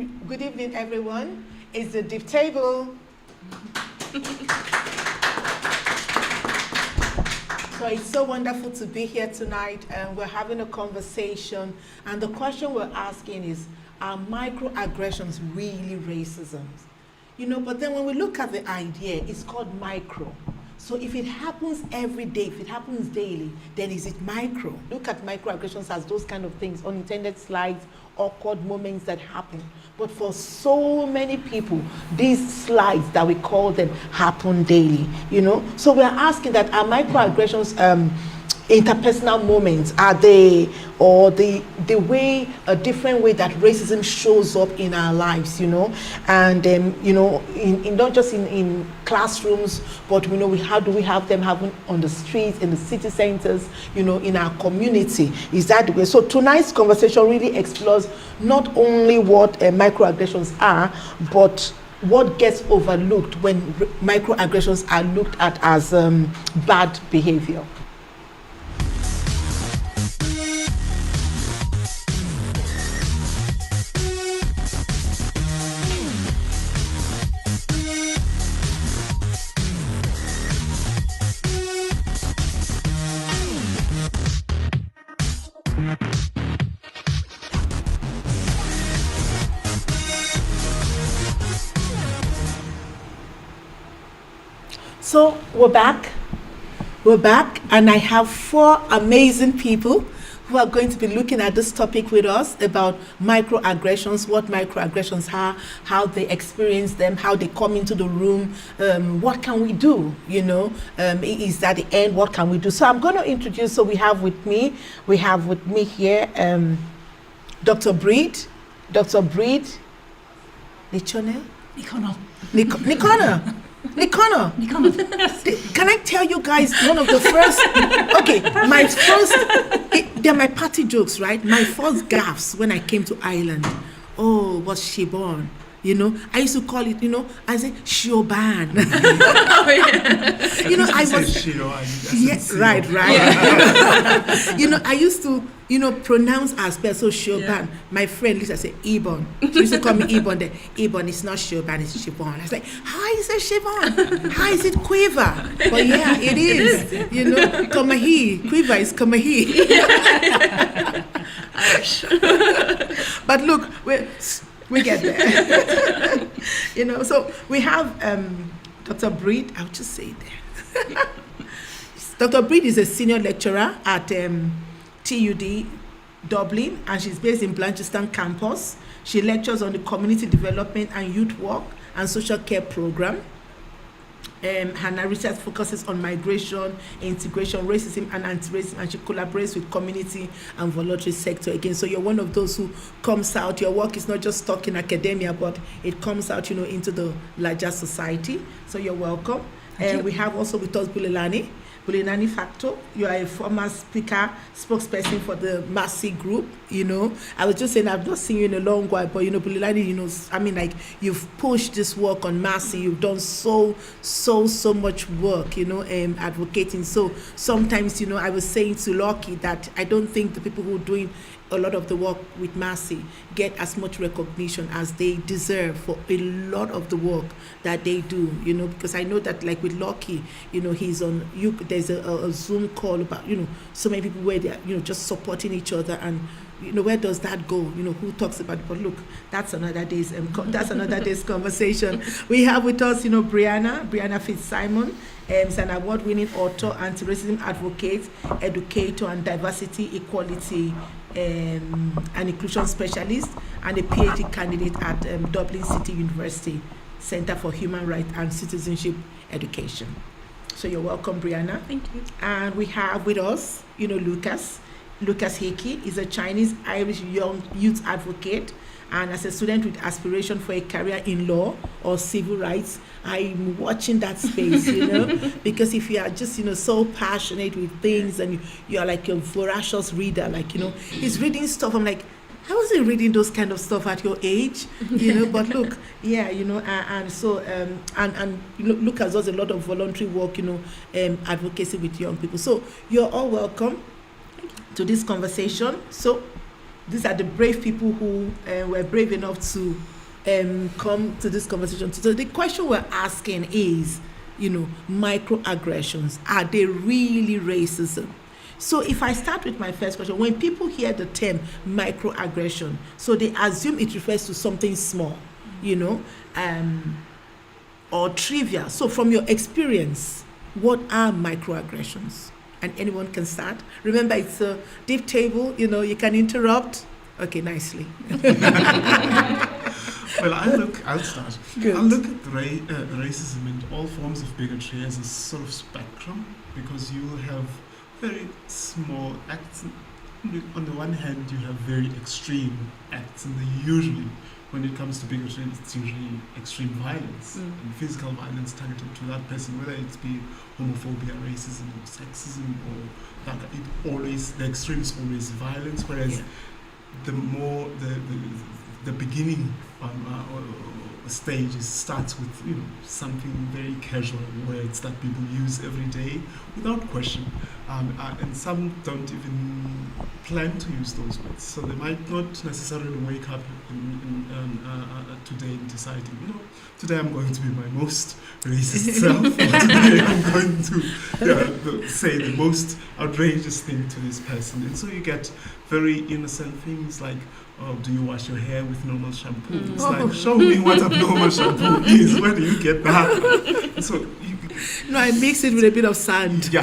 Good evening, everyone. It's the DEeP table. So it's so wonderful to be here tonight, and we're having a conversation. And the question we're asking is, are microaggressions really racism? But then when we look at the idea, it's called micro. So if it happens every day, if it happens daily, then is it micro? Look at microaggressions as those kind of things, unintended slides, awkward moments that happen. But for so many people, these slides that we call them happen daily, So we're asking that, are microaggressions interpersonal moments? Are they, or the way, a different way that racism shows up in our lives, And, in not just in classrooms, but how do we have them happen on the streets, in the city centers, in our community? Is that the way? So tonight's conversation really explores not only what microaggressions are, but what gets overlooked when microaggressions are looked at as bad behavior. So we're back, and I have 4 amazing people who are going to be looking at this topic with us about microaggressions, what microaggressions are, how they experience them, how they come into the room, what can we do, is that the end, what can we do? So I'm going to introduce, so we have with me here Dr. Breed, Nichonel? Nicono. Can I tell you guys one of the first? Okay, they're my party jokes, right? My first gaffes when I came to Ireland. Oh, was she born? I used to call it, I say Shoban. Oh, yeah. I was. Yes, right. I used to, pronounce as well. So Shoban. Yeah. My friend Lisa said Ebun. She used to call me Ebun. Then Ebun is not Shoban, it's Shibon. I was like, how is it Shibon? How is it quiver? But yeah, it is. Komahi. Quiver is Komahi. But look, we get there. So we have Dr. Breed. I'll just say it there. Dr. Breed is a senior lecturer at TUD Dublin, and she's based in Blanchardstown campus. She lectures on the community development and youth work and social care program. Her research focuses on migration, integration, racism, and anti-racism, and she collaborates with community and voluntary sector. Again, so you're one of those who comes out. Your work is not just stuck in academia, but it comes out, into the larger society. So you're welcome. And we have also with us Bulelani Facto. You are a former spokesperson for the Massey group. I was just saying I've not seen you in a long while, but Bulelani, you've pushed this work on Massey. You've done so much work, advocating. So sometimes, I was saying to Lucky that I don't think the people who are doing a lot of the work with Massey get as much recognition as they deserve for a lot of the work that they do, because I know that, like with Lucky, he's on, there's a Zoom call about, so many people where they're, just supporting each other, and where does that go? Who talks about it? But look, that's another day's conversation. We have with us, Brianna Fitzsimon. Is an award-winning author, anti-racism advocate, educator, and diversity, equality, and inclusion specialist, and a PhD candidate at Dublin City University Center for Human Rights and Citizenship Education. So you're welcome, Brianna. Thank you. And we have with us, Lucas Hickey is a Chinese-Irish young youth advocate, and as a student with aspiration for a career in law or civil rights, I'm watching that space, because if you are just, so passionate with things, and you are like a voracious reader, he's reading stuff. I'm like, I wasn't reading those kind of stuff at your age, but look, and so, and Lucas does a lot of voluntary work, advocacy with young people. So you're all welcome to this conversation. So these are the brave people who were brave enough to come to this conversation. So the question we're asking is, microaggressions, are they really racism? So if I start with my first question, when people hear the term microaggression, so they assume it refers to something small, or trivial. So from your experience, what are microaggressions? And anyone can start. Remember, it's a deep table, you can interrupt. Okay, nicely. Well, I'll start. Good. I'll look at racism and all forms of bigotry as a sort of spectrum, because you will have very small acts. On the one hand, you have very extreme acts, and usually, when it comes to bigotry, it's usually extreme violence and physical violence targeted to that person, whether it be homophobia, racism, or sexism, or that. The extreme is always violence, whereas the more the beginning stage starts with something very casual, words that people use every day without question, and some don't even plan to use those words, so they might not necessarily wake up today deciding, today I'm going to be my most racist self, or today I'm going to say the most outrageous thing to this person. And so you get very innocent things like, oh, do you wash your hair with normal shampoo? It's like, show me what abnormal shampoo is. Where do you get that? So I mix it with a bit of sand. Yeah.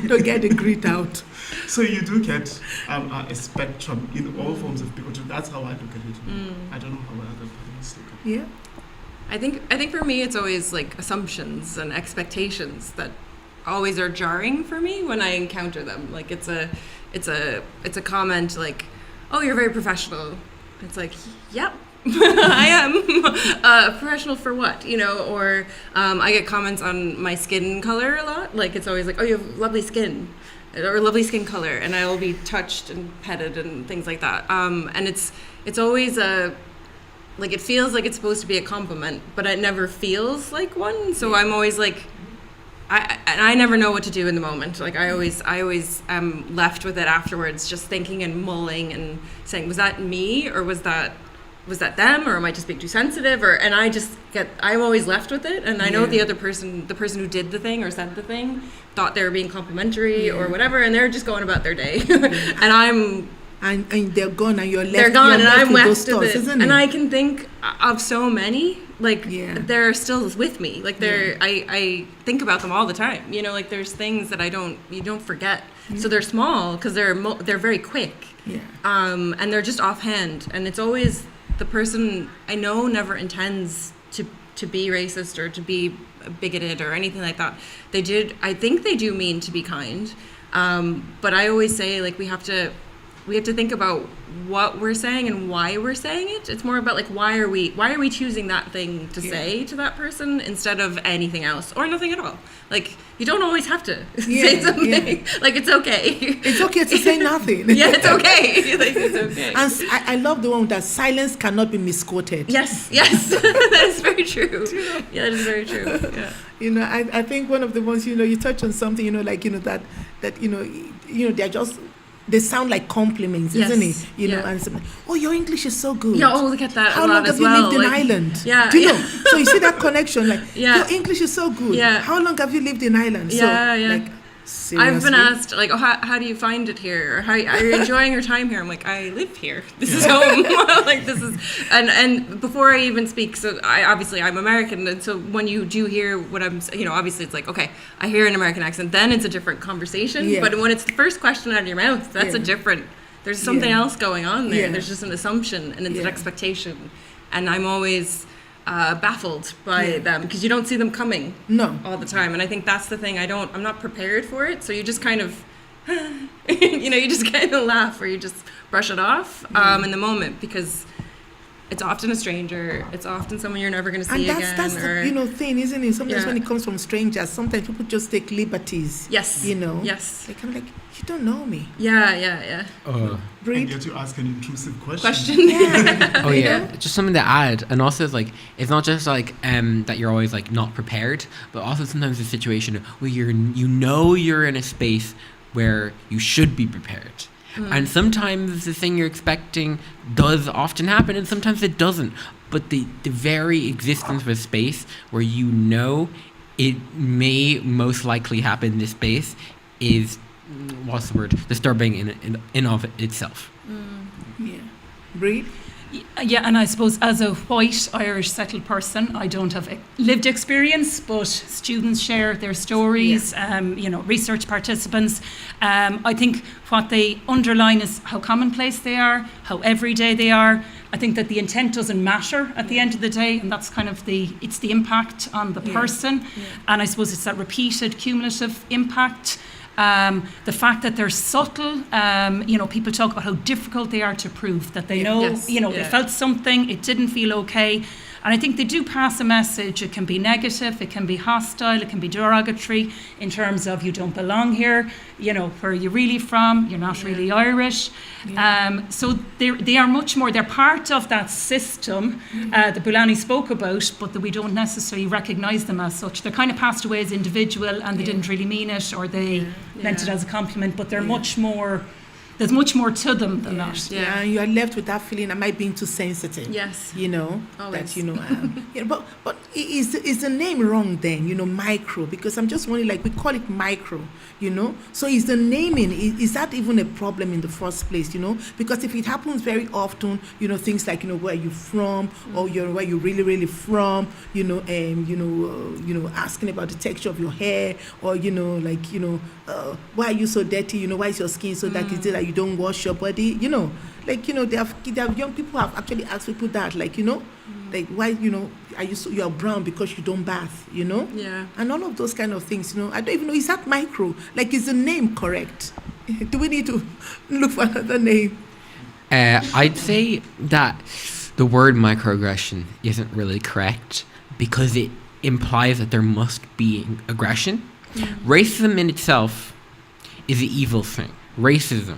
Don't get the grit out. So you do get a spectrum in all forms of bigotry. That's how I look at it. I don't know how other parents look at it. Yeah. I think for me it's always like assumptions and expectations that always are jarring for me when I encounter them. Like it's a comment like, oh, you're very professional. It's like, yep, I am. Professional for what? Or I get comments on my skin color a lot. Like it's always like, oh, you have lovely skin, or lovely skin color, and I will be touched and petted and things like that. And it's always it feels like it's supposed to be a compliment, but it never feels like one. So I'm always like, I never know what to do in the moment. Like I always am left with it afterwards, just thinking and mulling and saying, was that me, or was that them, or am I just being too sensitive? And I'm always left with it. And I know the other person, the person who did the thing or said the thing, thought they were being complimentary or whatever, and they're just going about their day. And they're gone, and you're left. They're gone, and I'm left with thoughts, it. isn't it? And I can think of so many. They're still with me. I think about them all the time. There's things that you don't forget. So they're small because they're very quick. Yeah. And they're just offhand. And it's always the person I know never intends to be racist or to be bigoted or anything like that. I think they do mean to be kind. But I always say we have to think about what we're saying and why we're saying it. It's more about why are we choosing that thing to say to that person instead of anything else or nothing at all. You don't always have to say something. Yeah. It's okay. It's okay to say nothing. Yeah, it's okay. It's okay. And I love the one that silence cannot be misquoted. Yes, that is very true. Yeah, that is very true. Yeah. I think one of the ones you touch on something that they're just. They sound like compliments, isn't it? And something, oh, your English is so good. Yeah, oh, look at that. How long have you lived in Ireland? Yeah. Do you know? So you see that connection, your English is so good. Yeah. How long have you lived in Ireland? Yeah. Seriously? I've been asked, how do you find it here? Or how are you enjoying your time here? I'm like, I live here. This is home. This is, and before I even speak, so I'm American, and so when you do hear what I'm, obviously it's okay, I hear an American accent, then it's a different conversation. Yeah. But when it's the first question out of your mouth, that's a different, there's something else going on there. Yeah. There's just an assumption and it's an expectation. And I'm always baffled by them because you don't see them coming all the time, and I think that's the thing. I'm not prepared for it, so you just kind of you just kind of laugh or you just brush it off in the moment, because it's often a stranger, it's often someone you're never going to see again. That's the thing, isn't it? Sometimes when it comes from strangers, sometimes people just take liberties. Yes. Yes. They kind of you don't know me. Yeah. And yet you ask an intrusive question. Yeah. Oh yeah, just something to add, and also it's not just that you're always not prepared, but also sometimes a situation where you're in a space where you should be prepared. And sometimes the thing you're expecting does often happen, and sometimes it doesn't. But the very existence of a space where you know it may most likely happen in this space is, what's the word, disturbing in of itself. Yeah. Breed? Yeah, and I suppose as a white Irish settled person, I don't have lived experience, but students share their stories, research participants. I think what they underline is how commonplace they are, how everyday they are. I think that the intent doesn't matter at the end of the day, and that's kind of it's the impact on the person. Yeah. And I suppose it's that repeated cumulative impact. The fact that they're subtle, people talk about how difficult they are to prove, that they know, they felt something, it didn't feel okay. And I think they do pass a message. It can be negative, it can be hostile, it can be derogatory in terms of you don't belong here, where are you really from, you're not really Irish. Yeah. So they are much more, they're part of that system that Bulani spoke about, but that we don't necessarily recognise them as such. They're kind of passed away as individual and they didn't really mean it, or they meant it as a compliment, but they're much more, there's much more to them than that. Yeah, and you are left with that feeling, am I being too sensitive? Yes. Always. That, but is the name wrong then, micro? Because I'm just wondering, we call it micro, So is the naming, is that even a problem in the first place, Because if it happens very often, things like, where you from, or where you really, really from, asking about the texture of your hair, or, why are you so dirty, why is your skin so dark, is it that you don't wash your body, they have young people have actually asked people that, why, are you are brown because you don't bath, Yeah. and all of those kind of things, I don't even know, is that micro? Is the name correct? Do we need to look for another name? I'd say that the word microaggression isn't really correct because it implies that there must be aggression. Racism in itself is an evil thing. Racism.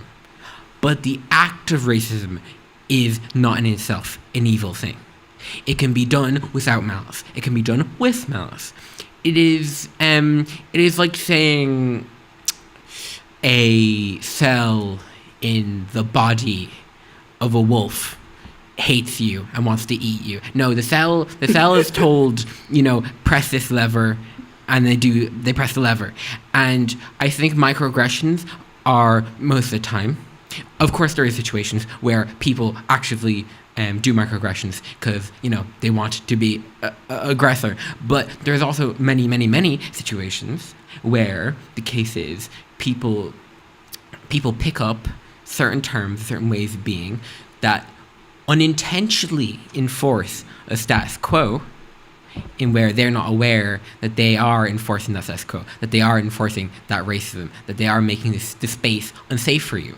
But the act of racism is not in itself an evil thing. It can be done without malice. It can be done with malice. It is like saying a cell in the body of a wolf hates you and wants to eat you. No, the cell is told, press this lever, and they press the lever. And I think microaggressions are, most of the time, of course there are situations where people actively do microaggressions because, they want to be a aggressor. But there's also many, many, many situations where the case is people pick up certain terms, certain ways of being that unintentionally enforce a status quo in where they're not aware that they are enforcing that status quo, that they are enforcing that racism, that they are making this space unsafe for you.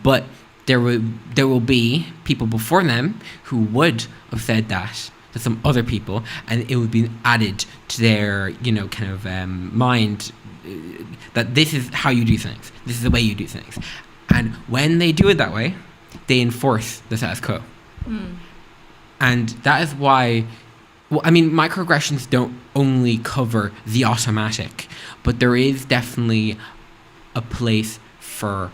But there will be people before them who would have said that to some other people, and it would be added to their, mind that this is how you do things. This is the way you do things. And when they do it that way, they enforce the status quo. And that is why, microaggressions don't only cover the automatic, but there is definitely a place for,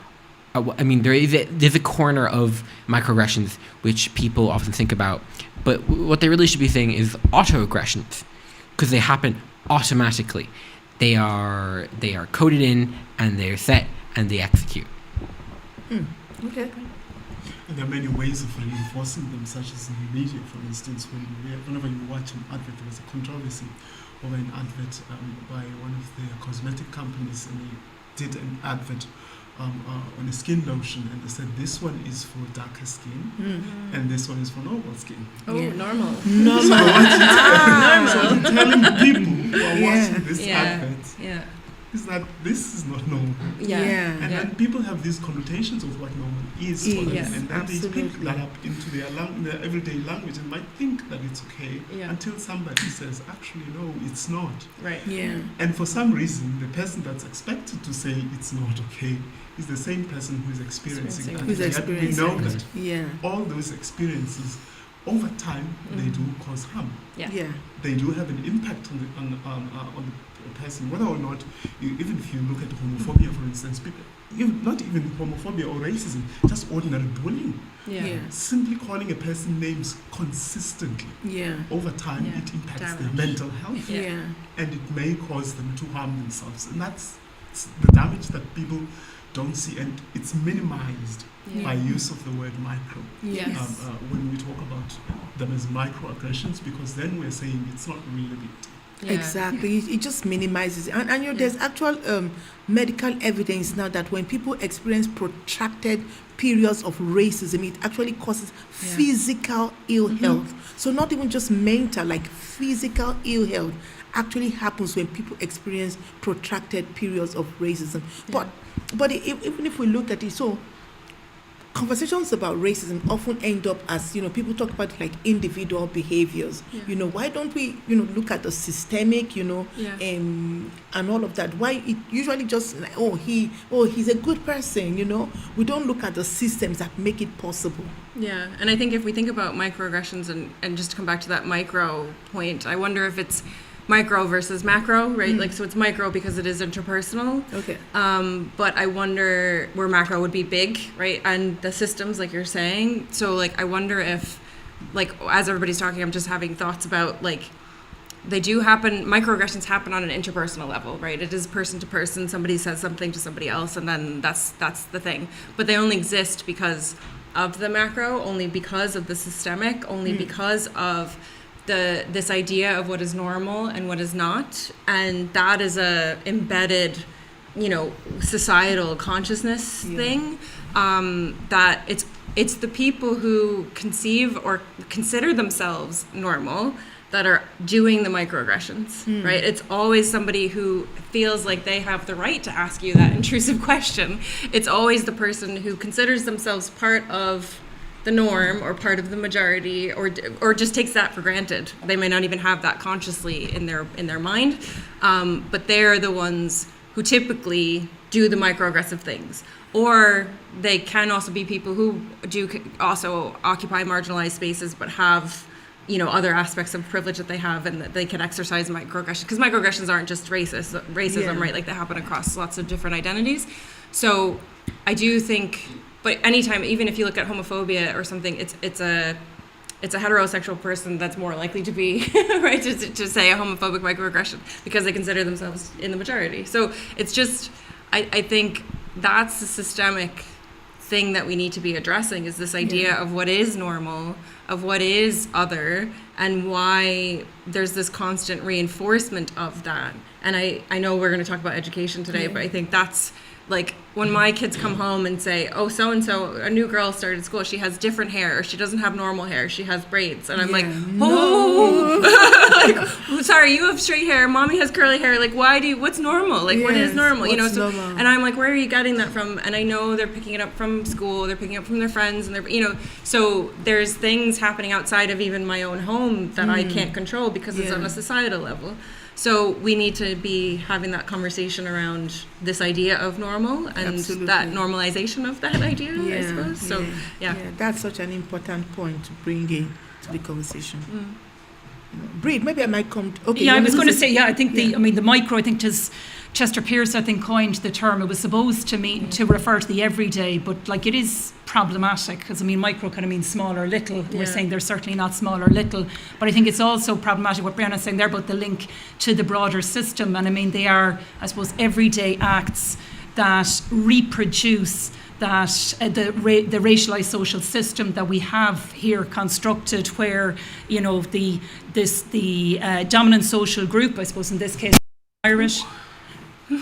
there's a corner of microaggressions which people often think about, but what they really should be saying is autoaggressions, because they happen automatically. They are coded in, and they're set, and they execute. Okay. And there are many ways of reinforcing them, such as in the media, for instance. Whenever you watch an advert, there was a controversy over an advert by one of the cosmetic companies, and they did an advert on a skin lotion, and they said this one is for darker skin, and this one is for normal skin. Oh, normal. So I'm telling people who are watching this advert is that this is not normal. And then people have these connotations of what normal is for them, and then they pick that up into their everyday language and might think that it's okay until somebody says, actually, no, it's not. Right. Yeah. And for some reason, the person that's expected to say it's not okay is the same person who's experiencing that. Who's Yet we know experiencing that all those experiences over time they do cause harm. Yeah. They do have an impact on the person, whether or not, even if you look at homophobia, for instance, people, not even homophobia or racism, just ordinary bullying. Simply calling a person names consistently over time, it impacts their mental health, and it may cause them to harm themselves. And that's the damage that people don't see, and it's minimized by use of the word micro. When we talk about them as microaggressions, because then we're saying it's not really a big deal. Exactly, it just minimizes it. And you know, there's actual medical evidence now that when people experience protracted periods of racism, it actually causes physical ill health. So not even just mental, like physical ill health actually happens when people experience protracted periods of racism. But even if we look at it, so conversations about racism often end up as, you know, people talk about like individual behaviors. You know, why don't we, you know, look at the systemic, you know, and all of that? Why it usually just like, he's a good person, you know? We don't look at the systems that make it possible. Yeah, and I think if we think about microaggressions, and just to come back to that micro point, I wonder if it's micro versus macro, right? Like, so it's micro because it is interpersonal. Okay. But I wonder where macro would be big, right? And the systems, like you're saying. So, like, I wonder if, like, as everybody's talking, I'm just having thoughts about, like, they do happen, microaggressions happen on an interpersonal level, right? It is person to person. Somebody says something to somebody else, and then that's the thing. But they only exist because of the macro, only because of the systemic, only because of this idea of what is normal and what is not, and that is a embedded, you know, societal consciousness thing, that it's the people who conceive or consider themselves normal that are doing the microaggressions, right? It's always somebody who feels like they have the right to ask you that intrusive question. It's always the person who considers themselves part of the norm or part of the majority, or just takes that for granted. They may not even have that consciously in their mind, but they're the ones who typically do the microaggressive things. Or they can also be people who do also occupy marginalized spaces, but have, you know, other aspects of privilege that they have, and that they can exercise microaggression. Because microaggressions aren't just racism, right? Like, they happen across lots of different identities. So I do think. But anytime, even if you look at homophobia or something, it's a heterosexual person that's more likely to be right to say a homophobic microaggression because they consider themselves in the majority. So it's just, I think that's the systemic thing that we need to be addressing, is this idea of what is normal, of what is other, and why there's this constant reinforcement of that. And I know we're going to talk about education today, but I think that's, like, when my kids come home and say, oh, so-and-so, a new girl started school, she has different hair, or she doesn't have normal hair, she has braids. And I'm like, like, sorry, you have straight hair, mommy has curly hair, like, what's normal? Like, what is normal? You know, so, and I'm like, where are you getting that from? And I know they're picking it up from school, they're picking it up from their friends, and they're, you know, so there's things happening outside of even my own home that I can't control because it's on a societal level. So we need to be having that conversation around this idea of normal and that normalization of that idea, I suppose. So, that's such an important point to bring in to the conversation. Breed, maybe I might come. Okay. Yeah, I was going to say. I think the micro. I think Chester Pierce, I think, coined the term. It was supposed to mean to refer to the everyday, but like, it is problematic because, I mean, micro kind of means small or little. We're saying they're certainly not small or little, but I think it's also problematic what Brianna's saying there about the link to the broader system. And I mean, they are, I suppose, everyday acts that reproduce that the racialized social system that we have here constructed, where, you know, the dominant social group, I suppose in this case Irish,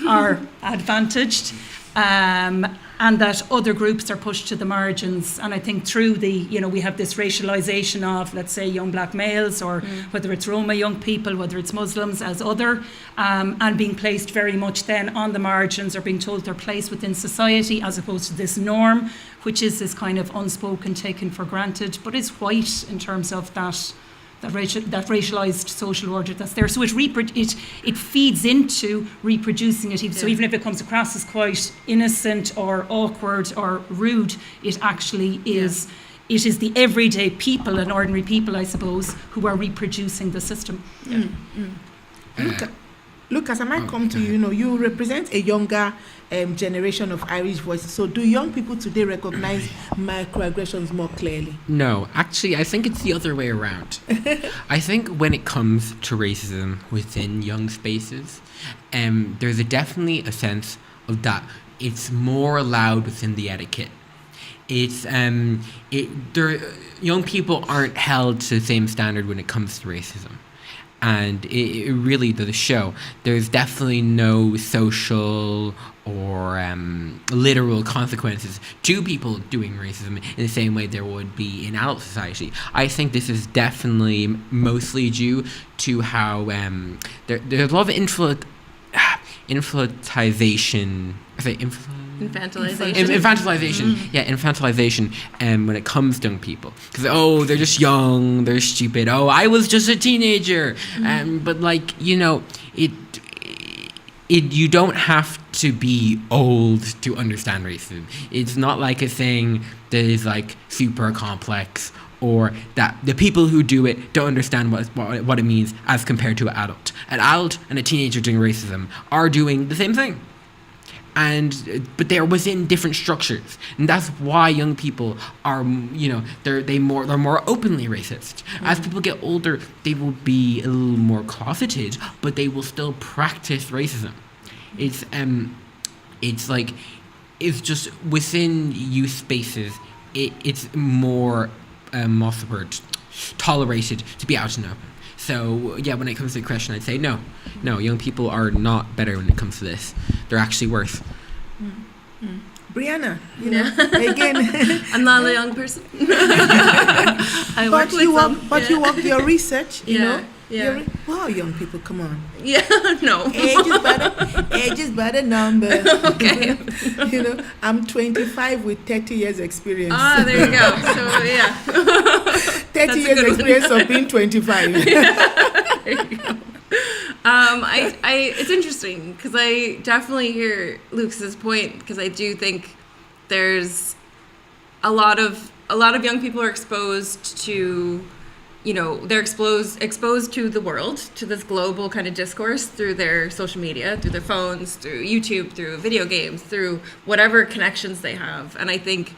are advantaged, and that other groups are pushed to the margins. And I think through we have this racialization of, let's say, young black males, or whether it's Roma young people, whether it's Muslims as other, and being placed very much then on the margins, or being told their place within society, as opposed to this norm, which is this kind of unspoken, taken for granted, but is white in terms of that racialized social order that's there. So it feeds into reproducing it. So even if it comes across as quite innocent or awkward or rude, it actually is it is the everyday people and ordinary people, I suppose, who are reproducing the system. Lucas, I might come to you. You know, you represent a younger generation of Irish voices. So, do young people today recognize microaggressions more clearly? No, actually, I think it's the other way around. I think when it comes to racism within young spaces, there's definitely a sense of that it's more allowed within the etiquette. It's young people aren't held to the same standard when it comes to racism. And it really does show. There's definitely no social or literal consequences to people doing racism in the same way there would be in adult society. I think this is definitely mostly due to how there's a lot of infantilization. Infantilization when it comes to young people, because they're just young, they're stupid, I was just a teenager, but like, you know, you don't have to be old to understand racism. It's not like a thing that is like super complex, or that the people who do it don't understand what it means as compared to an adult. An adult and a teenager doing racism are doing the same thing. But they're within different structures, and that's why young people are, you know, they're more openly racist. As people get older, they will be a little more closeted, but they will still practice racism. It's just within youth spaces, it's more tolerated to be out and open. So, yeah, when it comes to the question, I'd say no, young people are not better when it comes to this. They're actually worse. Brianna, you know, again... I'm not a young person. You work your research, you know. Yeah. Wow, young people, come on. Yeah, no. Age is but a number. Okay. You know, I'm 25 with 30 years experience. There you go. So, yeah. 30 years experience of being 25. There you go. It's interesting because I definitely hear Lucas's point, because I do think there's a lot of young people are exposed to, you know, they're exposed to the world, to this global kind of discourse through their social media, through their phones, through YouTube, through video games, through whatever connections they have. And I think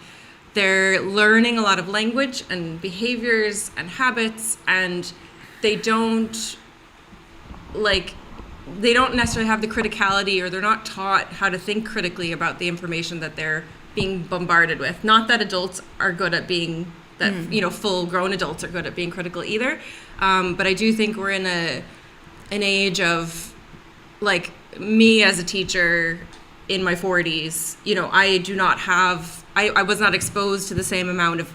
they're learning a lot of language and behaviors and habits, and they don't necessarily have the criticality, or they're not taught how to think critically about the information that they're being bombarded with. Not that adults are good at being you know, full grown adults are good at being critical either. But I do think we're in an age of, like, me as a teacher in my 40s, you know, I was not exposed to the same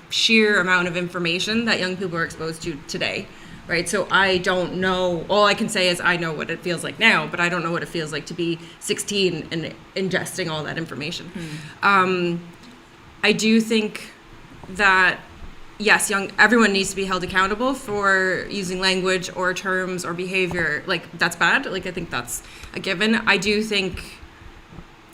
sheer amount of information that young people are exposed to today. Right, so I don't know. All I can say is I know what it feels like now, but I don't know what it feels like to be 16 and ingesting all that information. I do think that, yes, everyone needs to be held accountable for using language or terms or behavior. Like, that's bad. Like, I think that's a given. I do think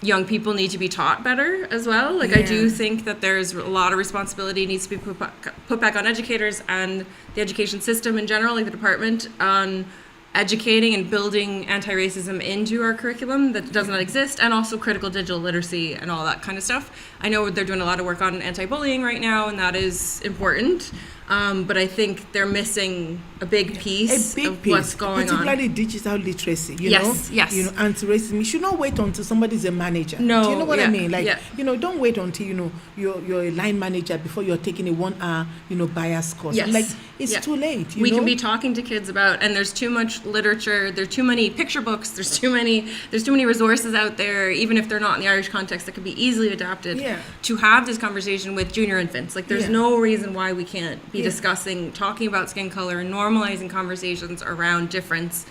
young people need to be taught better as well. Like, I do think that there's a lot of responsibility needs to be put back on educators and the education system in general, like the department, on educating and building anti-racism into our curriculum that does not exist, and also critical digital literacy and all that kind of stuff. I know they're doing a lot of work on anti-bullying right now, and that is important. But I think they're missing a big piece of what's going on. Particularly digital literacy, you know? Yes. You know, anti-racism. You should not wait until somebody's a manager. No. Do you know what I mean? Like, you know, don't wait until, you know, you're a line manager before you're taking a 1-hour, you know, bias course. Yes. Like, it's too late, we can be talking to kids about, and there's too much literature, there's too many picture books, there's too many resources out there, even if they're not in the Irish context, that could be easily adapted to have this conversation with junior infants. Like, there's no reason why we can't be talking about skin color and normalizing conversations around difference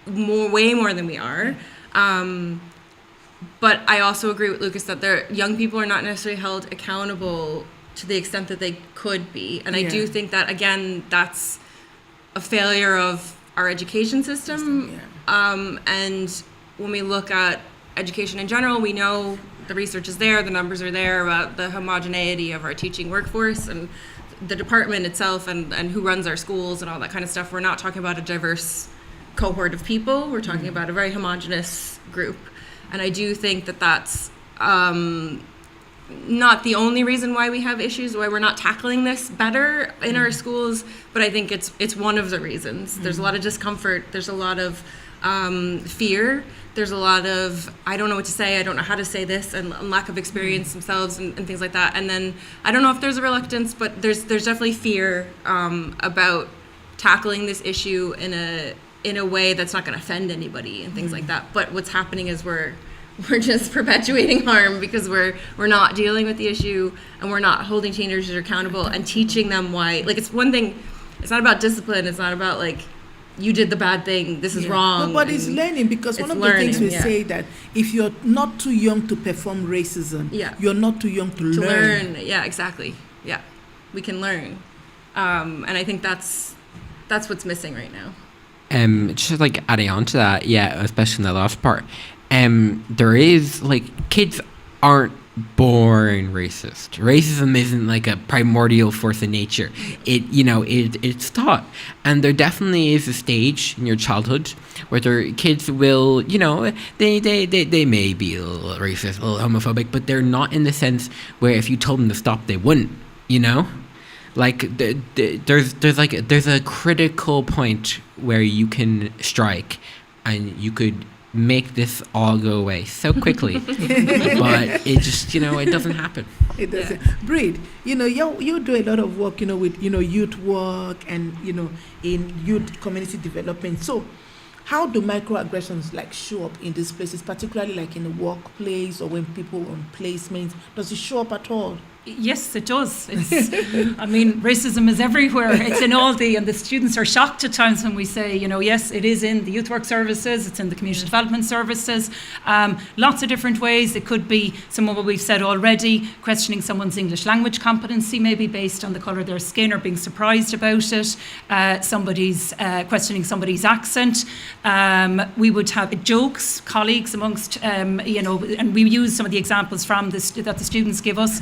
way more than we are. But I also agree with Lucas that young people are not necessarily held accountable to the extent that they could be. And I do think that, again, that's a failure of our education system. And when we look at education in general, we know the research is there, the numbers are there about the homogeneity of our teaching workforce and the department itself and who runs our schools and all that kind of stuff, we're not talking about a diverse cohort of people. We're talking about a very homogenous group. And I do think that that's not the only reason why we have issues, why we're not tackling this better in our schools, but I think it's one of the reasons. There's a lot of discomfort. There's a lot of fear. There's a lot of, I don't know what to say, I don't know how to say this, and lack of experience themselves and things like that. And then I don't know if there's a reluctance, but there's definitely fear about tackling this issue in a way that's not going to offend anybody and things like that. But what's happening is we're just perpetuating harm because we're not dealing with the issue, and we're not holding teenagers accountable and teaching them why. Like, it's one thing, it's not about discipline, it's not about like, you did the bad thing, this is wrong. But it's learning, because one of the things we say that if you're not too young to perform racism, you're not too young to learn. Yeah, exactly. Yeah, we can learn. And I think that's what's missing right now. Just like adding on to that, especially in the last part, there is, like, kids aren't born racist. Racism isn't like a primordial force of nature. It's taught, and there definitely is a stage in your childhood where kids will, they may be a little racist, a little homophobic, but they're not in the sense where if you told them to stop, they wouldn't. Like there's a critical point where you can strike, and you could make this all go away so quickly, but it just, it doesn't happen. It doesn't. Breed, you do a lot of work, with, youth work and, in youth community development. So how do microaggressions like show up in these places, particularly like in the workplace or when people on placements? Does it show up at all? Yes, it does. Racism is everywhere. It's in all and the students are shocked at times when we say, yes, it is in the youth work services, it's in the community development services, lots of different ways. It could be some of what we've said already, questioning someone's English language competency, maybe based on the colour of their skin, or being surprised about it. Somebody's questioning somebody's accent. We would have jokes, colleagues amongst, and we use some of the examples from this that the students give us.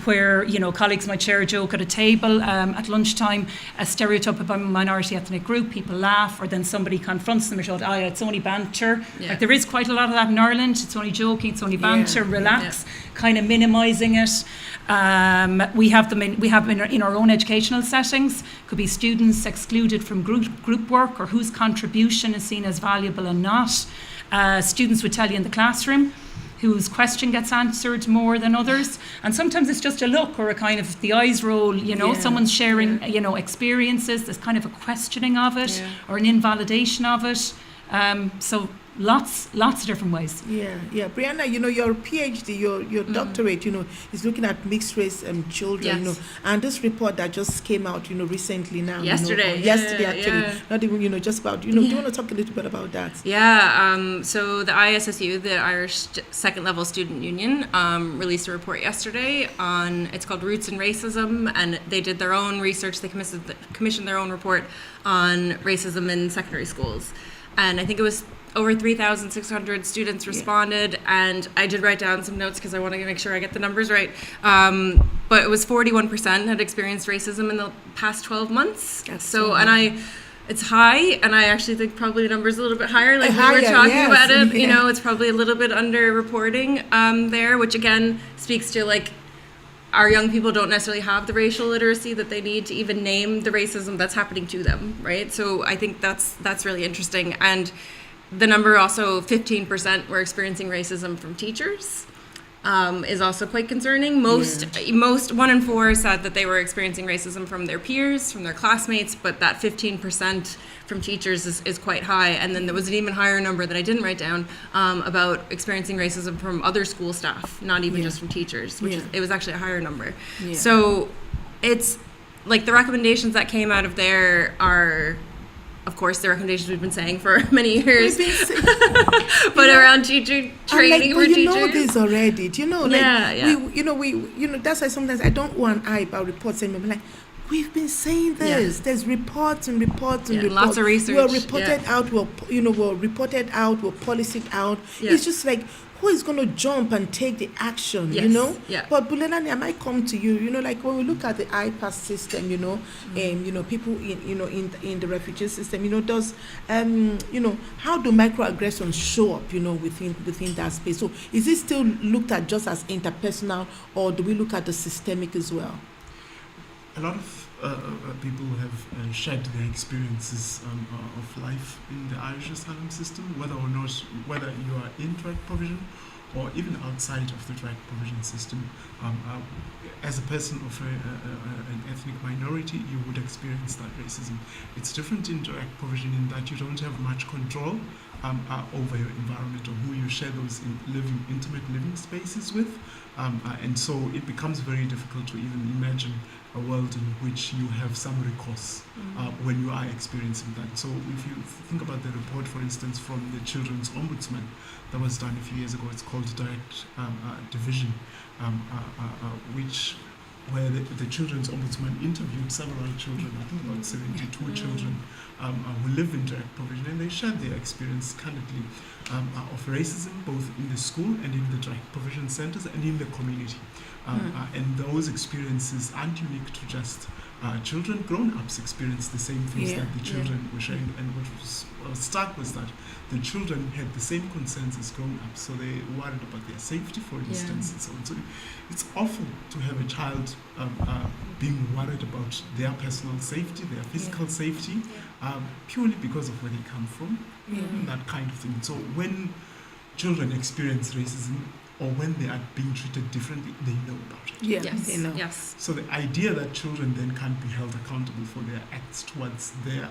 Where colleagues might share a joke at a table at lunchtime, a stereotype about a minority ethnic group, people laugh, or then somebody confronts them and says, it's only banter. Yeah. Like, there is quite a lot of that in Ireland. It's only joking, it's only banter, relax, kind of minimising it. We have them in our own educational settings. Could be students excluded from group work, or whose contribution is seen as valuable and not. Students would tell you in the classroom whose question gets answered more than others. And sometimes it's just a look or a kind of the eyes roll, someone's sharing, experiences. There's kind of a questioning of it or an invalidation of it. So lots of different ways. Brianna, your PhD, your doctorate, is looking at mixed race children, and this report that just came out, recently now. Yesterday actually. Not even, just about, do you want to talk a little bit about that? So the ISSU, the Irish Second Level Student Union, released a report yesterday it's called Roots in Racism, and they did their own research. They commissioned their own report on racism in secondary schools. And I think it was over 3,600 students responded, and I did write down some notes because I want to make sure I get the numbers right. But it was 41% had experienced racism in the past 12 months. It's high, and I actually think probably the number's a little bit higher. Like we were talking about it, it's probably a little bit under-reporting there, which again speaks to like our young people don't necessarily have the racial literacy that they need to even name the racism that's happening to them, right? So I think that's really interesting. And the number also, 15% were experiencing racism from teachers, is also quite concerning. Most 1 in 4 said that they were experiencing racism from their peers, from their classmates, but that 15% from teachers is quite high. And then there was an even higher number that I didn't write down about experiencing racism from other school staff, not even just from teachers, which it was actually a higher number. So it's like the recommendations that came out of there are, of course, the recommendations we've been saying for many years, but around teacher training for teachers. You know this already. That's why sometimes I don't want about reports anymore. Like, we've been saying this. There's reports and reports and reports. Lots of research. We're reported out. We're reported out. We're policed out. It's just like, who is going to jump and take the action, Yes, you know? yeah. But Bulelani, I might come to you, you know, like when we look at the IPAS system, you know, and, you know, people in the refugee system, you know, does, you know, how do microaggressions show up, you know, within that space? So is it still looked at just as interpersonal, or do we look at the systemic as well? A lot of people have shared their experiences of life in the Irish asylum system, whether you are in drug provision or even outside of the drug provision system. As a person of an ethnic minority, you would experience that racism. It's different in drug provision in that you don't have much control over your environment or who you share those intimate living spaces with. And so it becomes very difficult to even imagine a world in which you have some recourse when you are experiencing that. So if you think about the report, for instance, from the Children's Ombudsman that was done a few years ago, it's called Direct Division, where the Children's Ombudsman interviewed several children, I think about 72 children who live in direct provision, and they shared their experience candidly of racism both in the school and in the direct provision centers and in the community. And those experiences aren't unique to just children. Grown-ups experience the same things that the children were sharing, and what was struck was that the children had the same concerns as grown-ups, so they worried about their safety, for instance, and so on. So it's awful to have a child being worried about their personal safety, their physical safety, purely because of where they come from, that kind of thing. So when children experience racism, or when they are being treated differently, they know about it. Yeah, Yes. they know. Yes. So the idea that children then can't be held accountable for their acts towards their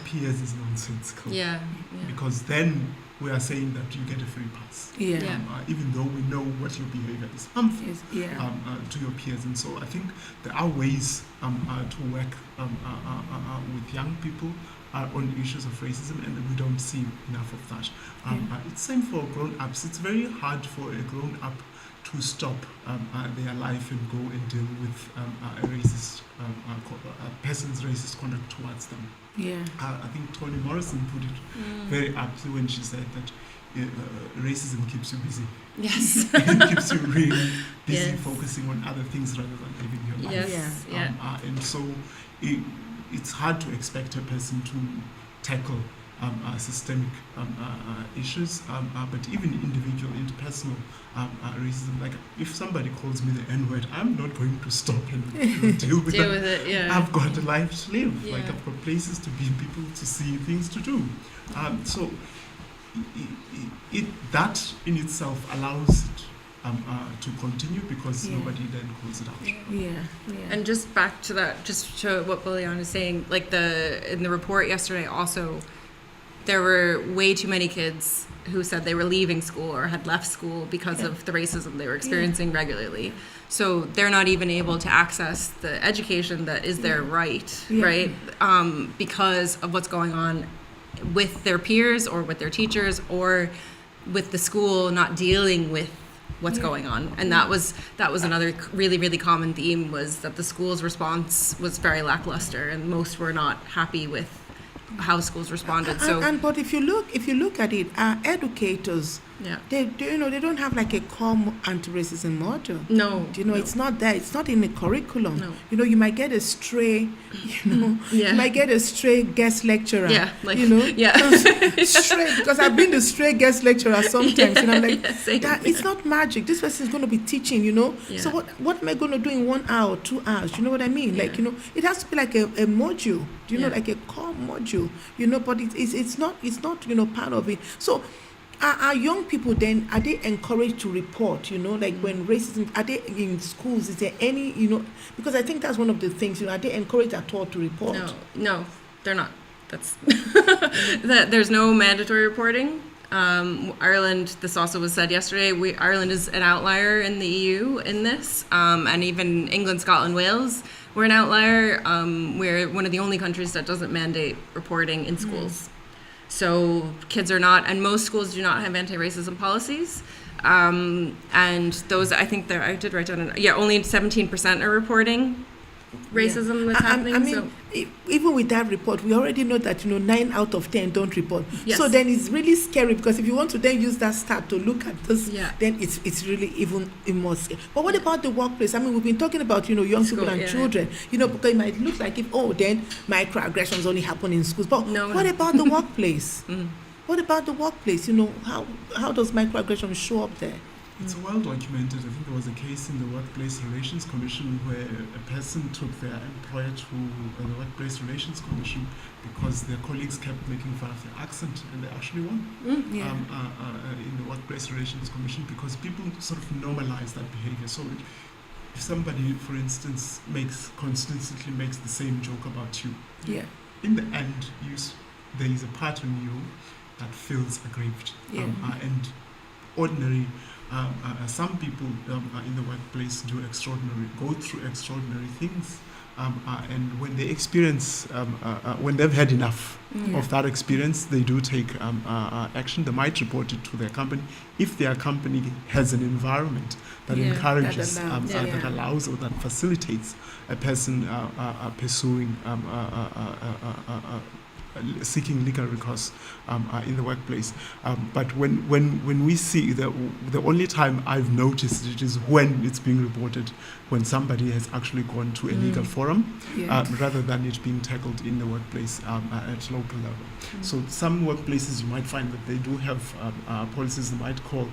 peers is nonsensical. Yeah. Because then we are saying that you get a free pass. Yeah. Even though we know what your behavior is harmful Yes. to your peers. And so I think there are ways to work with young people on issues of racism, and we don't see enough of that. It's same for grown-ups. It's very hard for a grown-up to stop their life and go and deal with a racist person's racist conduct towards them. Yeah. I think Toni Morrison put it very aptly when she said that racism keeps you busy. Yes. It keeps you really busy Yes. focusing on other things rather than living your life. Yes. And so it's hard to expect a person to tackle systemic issues, but even individual, interpersonal racism. Like if somebody calls me the N-word, I'm not going to stop and deal with Deal with it. Yeah. I've got a life to live. Yeah. Like I've got places to be, people to see, things to do. So that in itself allows it to continue because nobody then calls it out. Yeah. And just back to that, just to what Liliana is saying, like in the report yesterday also, there were way too many kids who said they were leaving school or had left school because of the racism they were experiencing regularly. So they're not even able to access the education that is their right, right? Because of what's going on with their peers or with their teachers or with the school not dealing with what's going on. And that was another really, really common theme, was that the school's response was very lackluster and most were not happy with how schools responded. But if you look at it, our educators, they don't have like a core anti-racism module. No. It's not there. It's not in the curriculum. No. You might get a stray, you might get a stray guest lecturer. Yeah. Like, stray, because I've been the stray guest lecturer sometimes, and I'm like, that it's not magic. This person is going to be teaching, Yeah. So what am I going to do in 1 hour, 2 hours? You know what I mean? Like, it has to be like a module. Like a core module. But it's not part of it. So are young people then, are they encouraged to report, like when racism, are they in schools, is there any, because I think that's one of the things, are they encouraged at all to report? No, they're not. That's there's no mandatory reporting. Ireland, this also was said yesterday, Ireland is an outlier in the EU in this, and even England, Scotland, Wales, we're an outlier. We're one of the only countries that doesn't mandate reporting in schools. So kids are not, and most schools do not have anti-racism policies. And those, I think I did write down, only 17% are reporting racism that's happening. I mean, even with that report, we already know that 9 out of 10 don't report. Yes. So then it's really scary, because if you want to then use that stat to look at this, then it's really even more scary. But what about the workplace? I mean, we've been talking about young people and children. Because it might look like then microaggressions only happen in schools. But what about the workplace? What about the workplace? How does microaggression show up there? It's well documented. I think there was a case in the Workplace Relations Commission where a person took their employer to the Workplace Relations Commission because their colleagues kept making fun of their accent, and they actually won in the Workplace Relations Commission, because people sort of normalize that behavior. So if somebody, for instance, consistently makes the same joke about you, in the end, there is a part in you that feels aggrieved, and ordinary. Some people in the workplace go through extraordinary things, and when they experience, when they've had enough of that experience, they do take action. They might report it to their company if their company has an environment that encourages, that allows or that facilitates a person pursuing seeking legal recourse in the workplace. But when we see the only time I've noticed it is when it's being reported, when somebody has actually gone to a legal forum, rather than it being tackled in the workplace at local level. So some workplaces you might find that they do have policies they might call,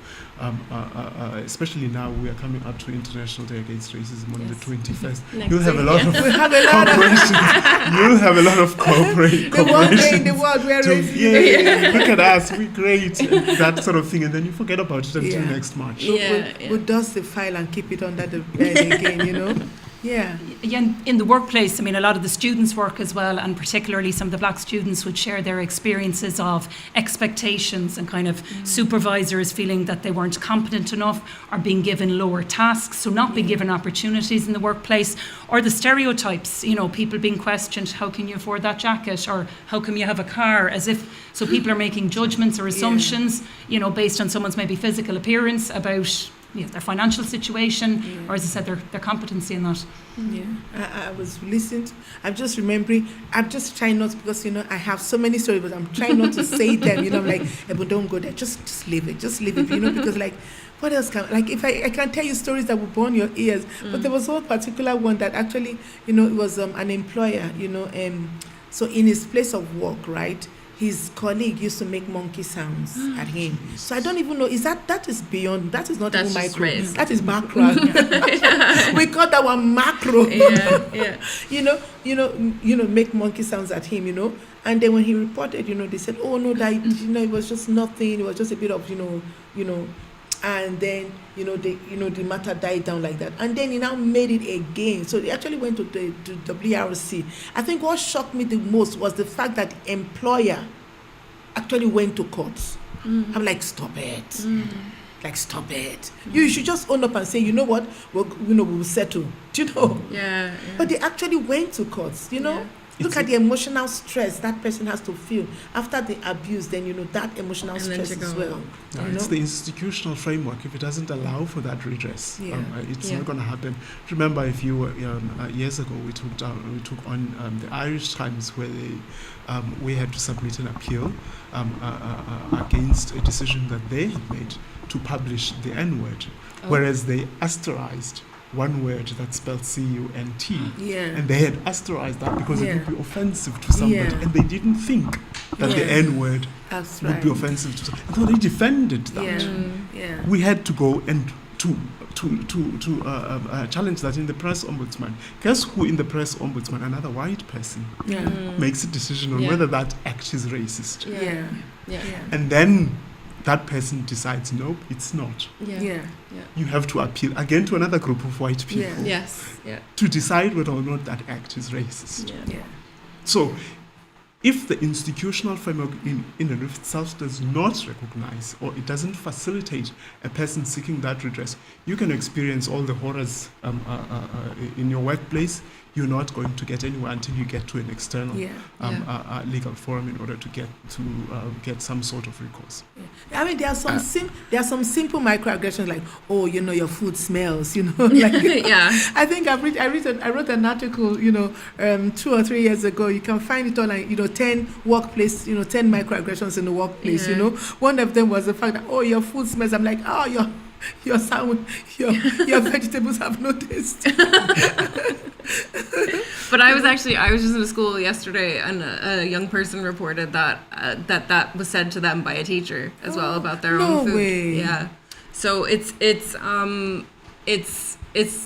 especially now we are coming up to International Day Against Racism on the 21st. You'll have a lot of cooperation. You'll have a lot of cooperation. The one day in the world where look at us, we're great, that sort of thing, and then you forget about it until next March. We'll dust the file and keep it under the bed again, Yeah, in the workplace, I mean, a lot of the students work as well, and particularly some of the black students would share their experiences of expectations and kind of supervisors feeling that they weren't competent enough or being given lower tasks, so not being given opportunities in the workplace, or the stereotypes, people being questioned, how can you afford that jacket, or how come you have a car, as if, so people are making judgments or assumptions, based on someone's maybe physical appearance about their financial situation, or as I said, their competency in that. I was listening. I'm just remembering. I'm just trying not, because I have so many stories, but I'm trying not to say them. I'm like, but don't go there. Just leave it. Just leave it. Because what else can if I can tell you stories that will burn your ears. But there was one particular one that actually, it was an employer. So in his place of work, right, his colleague used to make monkey sounds at him. So I don't even know, that is beyond, that is not even micro. Race. That is macro. We call that one macro. Make monkey sounds at him, And then when he reported, they said, oh no, that it was just nothing, it was just a bit of, and then the matter died down like that, and then he now made it again. So they actually went to the WRC. I think what shocked me the most was the fact that the employer actually went to court. I'm like, stop it. Stop it. You should just own up and say, you know what, we'll settle. But they actually went to court. Look at the emotional stress that person has to feel after the abuse. Then that emotional stress as well. It's the institutional framework. If it doesn't allow for that redress, it's not going to happen. Remember, if you were years ago, we took on the Irish Times, where we had to submit an appeal against a decision that they had made to publish the N-word, whereas they asterized one word that spelled CUNT, and they had asterized that because it would be offensive to somebody, and they didn't think that the N-word would be offensive to somebody. So they defended that. We had to go and to challenge that in the press ombudsman. Guess who in the press ombudsman? Another white person makes a decision on whether that act is racist. And then that person decides, no, it's not. You have to appeal again to another group of white people to decide whether or not that act is racist. So if the institutional framework in and of itself does not recognize, or it doesn't facilitate a person seeking that redress, you can experience all the horrors in your workplace. you're not going to get anywhere until you get to an external Yeah. legal forum in order to get some sort of recourse. I mean, there are some simple microaggressions like, oh, your food smells, like. Yeah. I think I wrote an article, 2 or 3 years ago. You can find it online. 10 workplace, 10 microaggressions in the workplace. Yeah. One of them was the fact that, oh, your food smells. I'm like, oh, your salmon, your vegetables have no taste. But I was just in a school yesterday, and a young person reported that that was said to them by a teacher as well about their own food. Way. Yeah. So it's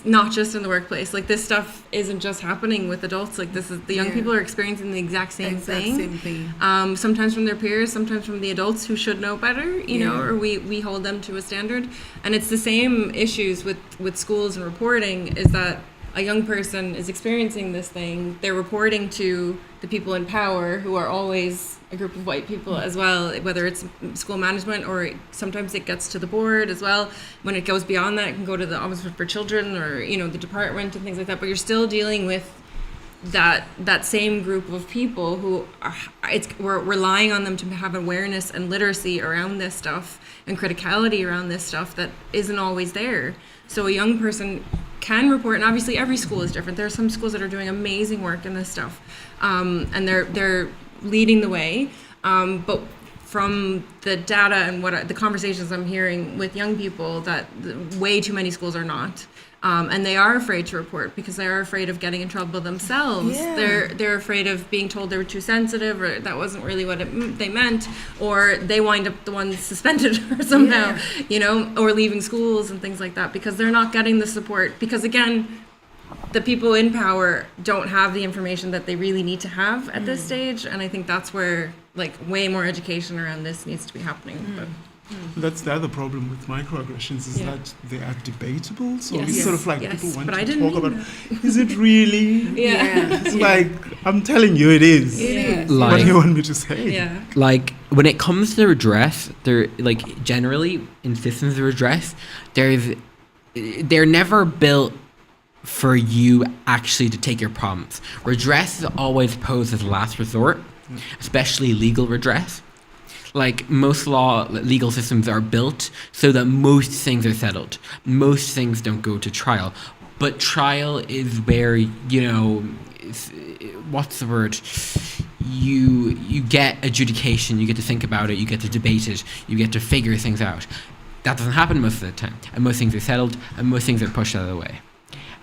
not just in the workplace. Like, this stuff isn't just happening with adults. Like, this is the young people are experiencing the exact same thing. Sometimes from their peers, sometimes from the adults who should know better, or we hold them to a standard. And it's the same issues with schools and reporting, is that a young person is experiencing this thing. They're reporting to the people in power, who are always a group of white people as well, whether it's school management or sometimes it gets to the board as well. When it goes beyond that, it can go to the Ombudsman for Children or, the department and things like that. But you're still dealing with that same group of people who we're relying on them to have awareness and literacy around this stuff and criticality around this stuff that isn't always there. So a young person can report, and obviously every school is different. There are some schools that are doing amazing work in this stuff, and they're leading the way. But from the data and the conversations I'm hearing with young people, that way too many schools are not. And they are afraid to report because they are afraid of getting in trouble themselves. Yeah. They're afraid of being told they were too sensitive, or that wasn't really what they meant, or they wind up the ones suspended or somehow, or leaving schools and things like that because they're not getting the support. Because again, the people in power don't have the information that they really need to have at this stage, and I think that's where way more education around this needs to be happening. But That's the other problem with microaggressions, is that they are debatable. So Yes. it's sort of like Yes, people want but I to didn't talk mean about, is it really? Yeah. It's like, I'm telling you it is. It is. What Like- do you want me to say? Yeah. Like, when it comes to redress, generally in systems of redress, they're never built for you actually to take your problems. Redress is always posed as a last resort, especially legal redress. Like, most legal systems are built so that most things are settled. Most things don't go to trial. But trial is where, what's the word? You get adjudication, you get to think about it, you get to debate it, you get to figure things out. That doesn't happen most of the time. And most things are settled, and most things are pushed out of the way.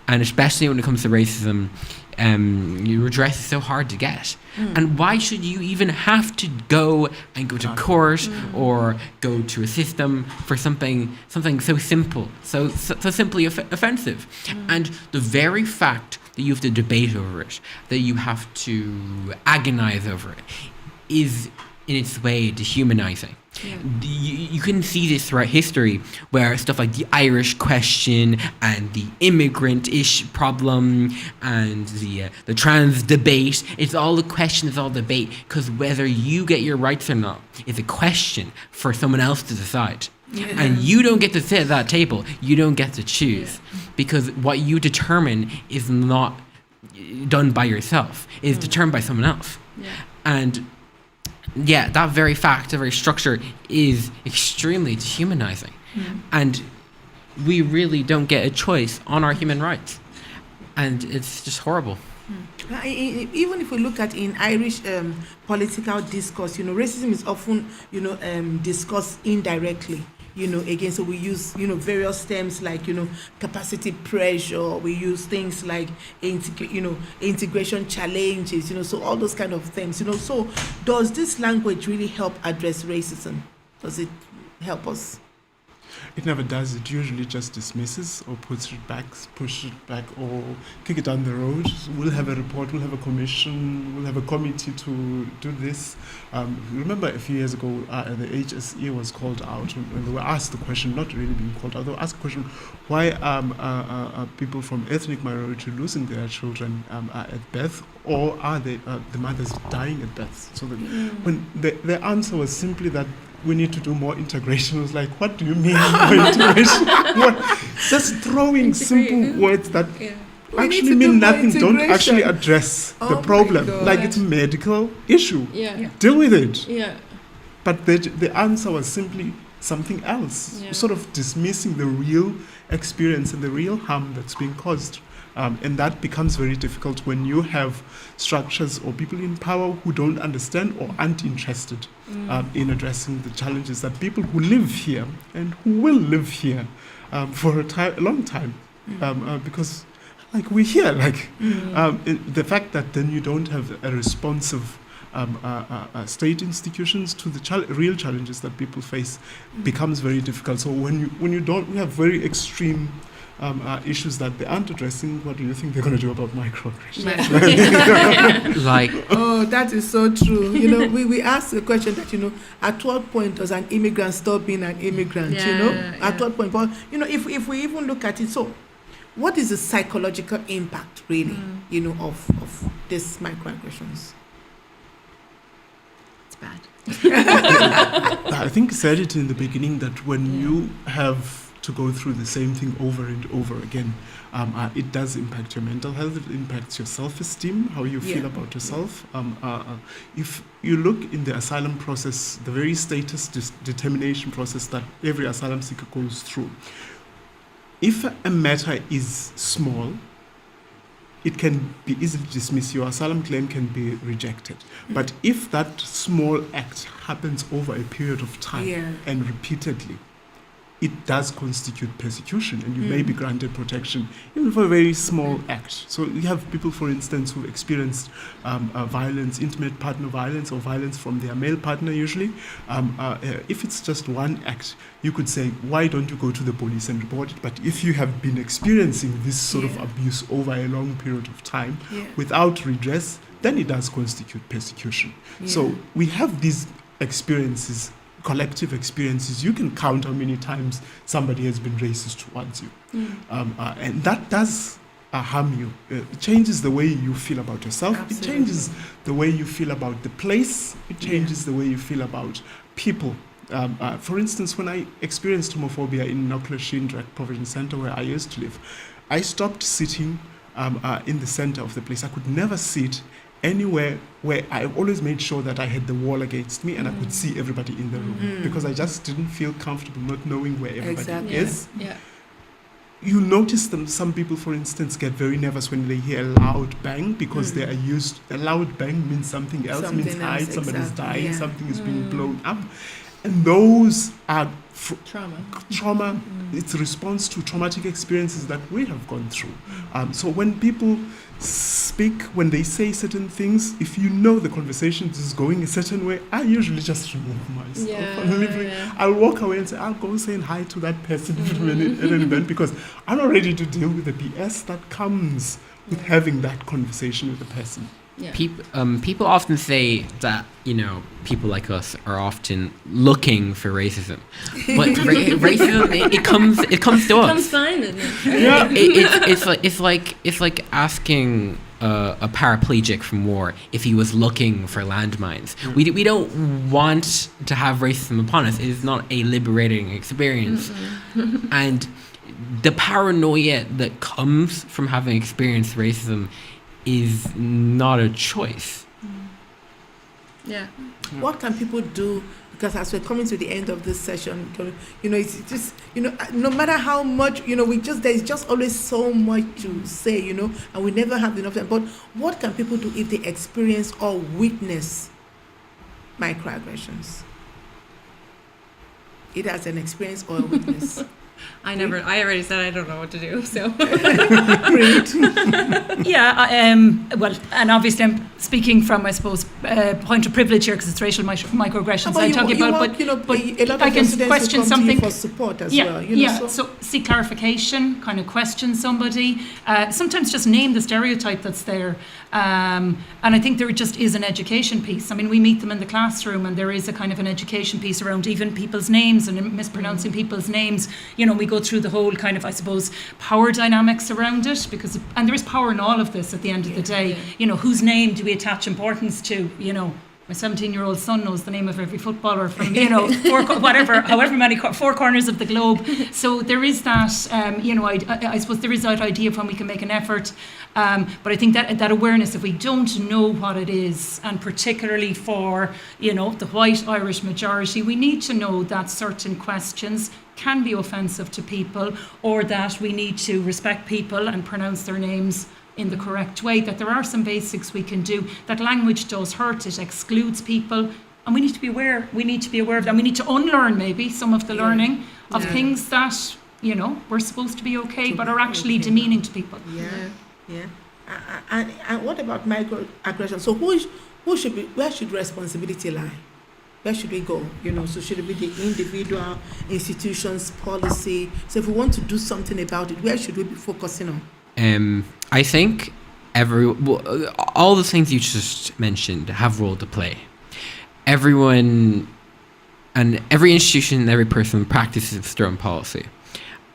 And especially when it comes to racism, redress is so hard to get. And why should you even have to go to court or go to a system for something so simple, so simply offensive? And the very fact that you have to debate over it, that you have to agonize over it, is in its way dehumanizing. Yeah. You can see this throughout history, where stuff like the Irish question and the immigrant-ish problem and the trans debate, it's all a question, it's all debate, because whether you get your rights or not is a question for someone else to decide. Yeah. And you don't get to sit at that table, you don't get to choose, because what you determine is not done by yourself, it's determined by someone else. Yeah. And yeah, that very fact, that very structure is extremely dehumanizing. And we really don't get a choice on our human rights. And it's just horrible. Even if we look at in Irish political discourse, racism is often, discussed indirectly. Again, so we use, various terms like, capacity pressure, we use things like, integration challenges, so all those kind of things, so does this language really help address racism? Does it help us? It never does. It usually just dismisses or pushes it back, or kick it down the road. We'll have a report, we'll have a commission, we'll have a committee to do this. Remember a few years ago, the HSE was called out when they were asked the question, not really being called out, they were asked the question, why are people from ethnic minority losing their children at birth, or are they, the mothers dying at birth? So when the answer was simply that we need to do more integration. I was like, what do you mean more integration? Just throwing simple words that We need actually to do mean more nothing. Don't integration. actually address Oh the my problem. God. Like it's a medical issue. Yeah. Deal with it. Yeah. But the answer was simply something else, Yeah. sort of dismissing the real experience and the real harm that's being caused. And that becomes very difficult when you have structures or people in power who don't understand or aren't interested in addressing the challenges that people who live here and who will live here for a long time. Because like we're here, like the fact that then you don't have a responsive state institutions to the real challenges that people face becomes very difficult. So when you don't, we have very extreme issues that they aren't addressing. What do you think they're going to do about microaggressions? Like, Oh, that is so true. We asked the question that, at what point does an immigrant stop being an immigrant, At what point? But, if we even look at it, so what is the psychological impact, really, of these microaggressions? It's bad. I think I said it in the beginning that when you have to go through the same thing over and over again, it does impact your mental health, it impacts your self-esteem, how you feel about yourself. If you look in the asylum process, the very status determination process that every asylum seeker goes through, if a matter is small, it can be easily dismissed. Your asylum claim can be rejected. But if that small act happens over a period of time and repeatedly, it does constitute persecution, and you may be granted protection even for a very small act. So you have people, for instance, who experienced violence, intimate partner violence, or violence from their male partner usually. If it's just one act, you could say, why don't you go to the police and report it? But if you have been experiencing this sort of abuse over a long period of time without redress, then it does constitute persecution. So we have these experiences, collective experiences. You can count how many times somebody has been racist towards you. And that does harm you. It changes the way you feel about yourself. Absolutely. It changes the way you feel about the place. It changes the way you feel about people. For instance, when I experienced homophobia in Noklashindrak Provision Center, where I used to live, I stopped sitting in the center of the place. I could never sit anywhere where I always made sure that I had the wall against me and I could see everybody in the room, because I just didn't feel comfortable not knowing where everybody is. Yeah. You notice some people, for instance, get very nervous when they hear a loud bang, because they are used, a loud bang means something else, means hide, somebody's dying, something is being blown up. And those are trauma. It's a response to traumatic experiences that we have gone through. So when people speak, when they say certain things, if you know the conversation is going a certain way, I usually just remove myself. I'll walk away and say, I'll go say hi to that person at an event, because I'm not ready to deal with the BS that comes with having that conversation with the person. Yeah. People often say that, people like us are often looking for racism, but racism it comes to us. It comes fine, isn't it? Yeah. It's like asking a paraplegic from war if he was looking for landmines. We don't want to have racism upon us. It is not a liberating experience, and the paranoia that comes from having experienced racism is not a choice. Yeah. What can people do? Because as we're coming to the end of this session, it's just, no matter how much, there's just always so much to say, and we never have enough time. But what can people do if they experience or witness microaggressions? Either as an experience or a witness. I already said I don't know what to do, so. Well, and obviously I'm speaking from, I suppose, point of privilege here, because it's racial microaggressions I'm talking about, but a lot I of can residents question will come to you something. for support as well. So seek clarification, kind of question somebody. Sometimes just name the stereotype that's there. And I think there just is an education piece. I mean, we meet them in the classroom, and there is a kind of an education piece around even people's names and mispronouncing people's names. We go through the whole kind of, I suppose, power dynamics around it, and there is power in all of this at the end of the day. Whose name do we attach importance to? My 17-year-old son knows the name of every footballer from, four corners of the globe. So there is that, I suppose there is that idea of when we can make an effort. But I think that awareness, if we don't know what it is, and particularly for, the white Irish majority, we need to know that certain questions can be offensive to people, or that we need to respect people and pronounce their names in the correct way, that there are some basics we can do, that language does hurt, it excludes people, and we need to be aware of that. We need to unlearn maybe some of the learning of things that, we're supposed to be okay, but are actually demeaning to people. And what about microaggression? So where should responsibility lie? Where should we go? So should it be the individual, institutions, policy? So if we want to do something about it, where should we be focusing on? I think all the things you just mentioned have a role to play. Everyone and every institution, every person practices their own policy,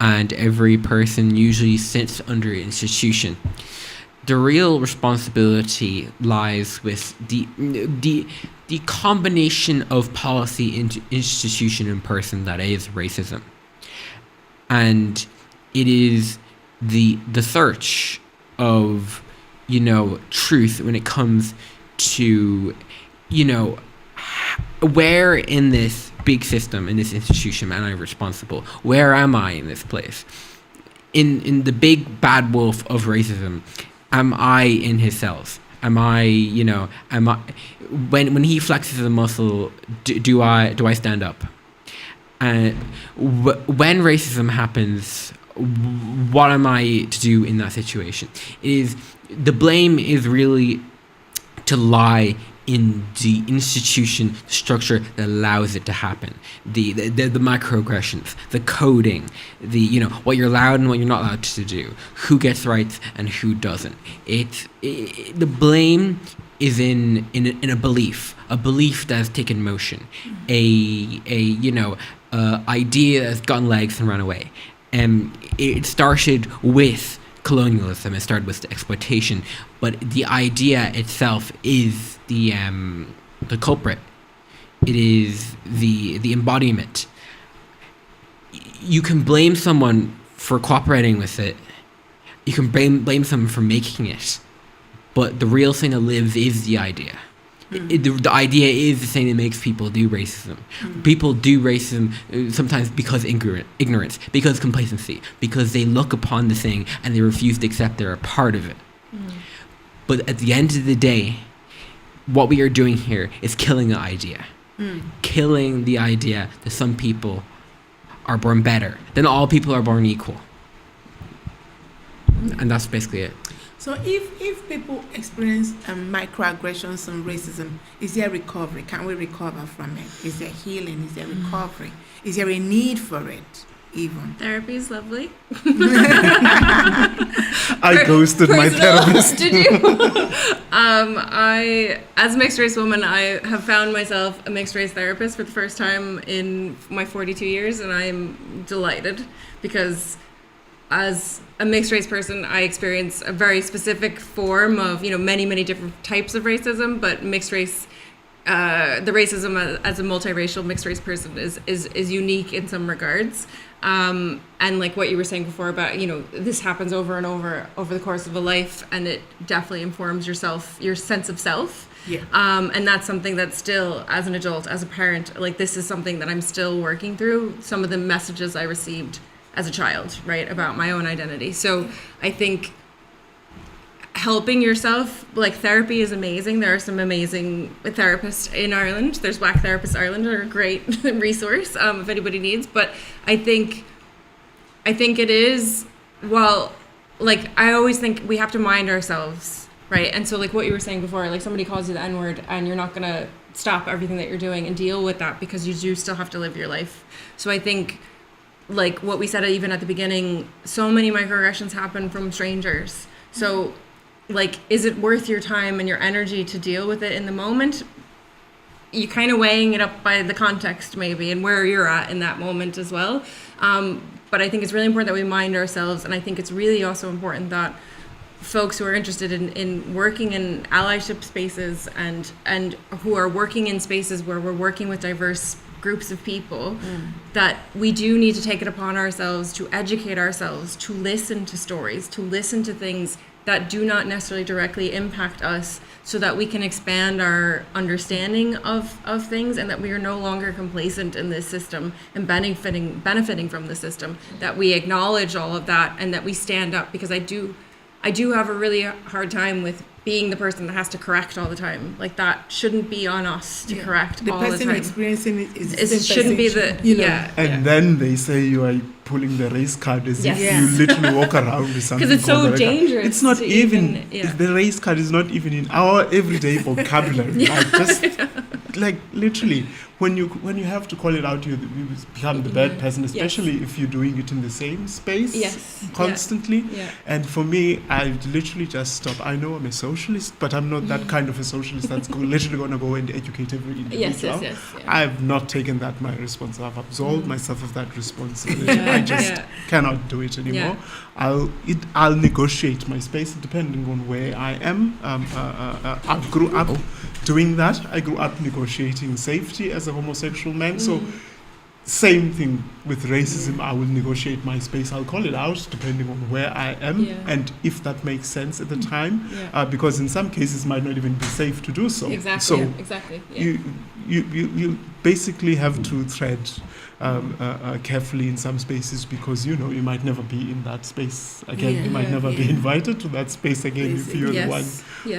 and every person usually sits under an institution. The real responsibility lies with the combination of policy, institution, and person that is racism, and it is the search of truth when it comes to where in this big system, in this institution, am I responsible? Where am I in this place? In the big bad wolf of racism, am I in his cells? Am I when he flexes a muscle, do I stand up? When racism happens, what am I to do in that situation? The blame is really to lie in the institution structure that allows it to happen. The microaggressions, the coding, what you're allowed and what you're not allowed to do, who gets rights and who doesn't. The blame is in a belief that has taken motion, idea that's gotten legs and run away. It started with colonialism, it started with exploitation, but the idea itself is the culprit. It is the embodiment. You can blame someone for cooperating with it. You can blame someone for making it, but the real thing that lives is the idea. The idea is the thing that makes people do racism. People do racism sometimes because ignorance, because complacency, because they look upon the thing and they refuse to accept they're a part of it. But at the end of the day, what we are doing here is killing the idea. Killing the idea that some people are born better, then all people are born equal. And that's basically it. So if people experience microaggressions and racism, is there recovery? Can we recover from it? Is there healing? Is there recovery? Is there a need for it even? Therapy is lovely. I ghosted my therapist. Did you? I, as a mixed race woman, I have found myself a mixed race therapist for the first time in my 42 years, and I'm delighted because as a mixed race person, I experience a very specific form of, many, many different types of racism, but mixed race, the racism as a multiracial mixed race person is unique in some regards. And like what you were saying before about, this happens over and over the course of a life, and it definitely informs your sense of self. Yeah. And that's something that still, as an adult, as a parent, like this is something that I'm still working through. Some of the messages I received as a child, right, about my own identity. So I think helping yourself, like therapy is amazing. There are some amazing therapists in Ireland. There's Black Therapists Ireland are a great resource if anybody needs. But I think it is, well, like I always think we have to mind ourselves, right? And so like what you were saying before, like somebody calls you the N-word and you're not going to stop everything that you're doing and deal with that because you do still have to live your life. So I think like what we said even at the beginning, so many microaggressions happen from strangers. So like, is it worth your time and your energy to deal with it in the moment? You're kind of weighing it up by the context maybe and where you're at in that moment as well. But I think it's really important that we mind ourselves, and I think it's really also important that folks who are interested in working in allyship spaces and who are working in spaces where we're working with diverse groups of people, that we do need to take it upon ourselves to educate ourselves, to listen to stories, to listen to things that do not necessarily directly impact us, so that we can expand our understanding of things, and that we are no longer complacent in this system and benefiting from the system, that we acknowledge all of that and that we stand up, because I do have a really hard time with being the person that has to correct all the time. Like, that shouldn't be on us to correct all the time. The person experiencing it it shouldn't be the, And then they say you are pulling the race card as if Yes. you literally walk around with something. Because it's so called the race card. dangerous. It's not to even, yeah. the race card is not even in our everyday vocabulary. Like, just, like, literally, when you have to call it out, you become the bad person, especially if you're doing it in the same space constantly. Yeah. And for me, I literally just stop. I know I'm a socialist, but I'm not that kind of a socialist that's literally going to go and educate every individual. Yes. I've not taken that my responsibility. I've absolved myself of that responsibility. I just cannot do it anymore. I'll negotiate my space depending on where I am. I grew up doing that. I grew up negotiating safety as a homosexual man. So same thing with racism. I will negotiate my space. I'll call it out depending on where I am and if that makes sense at the time. Because in some cases it might not even be safe to do so. Exactly. You basically have to tread carefully in some spaces, because you might never be in that space again. You might never be invited to that space again if you're the one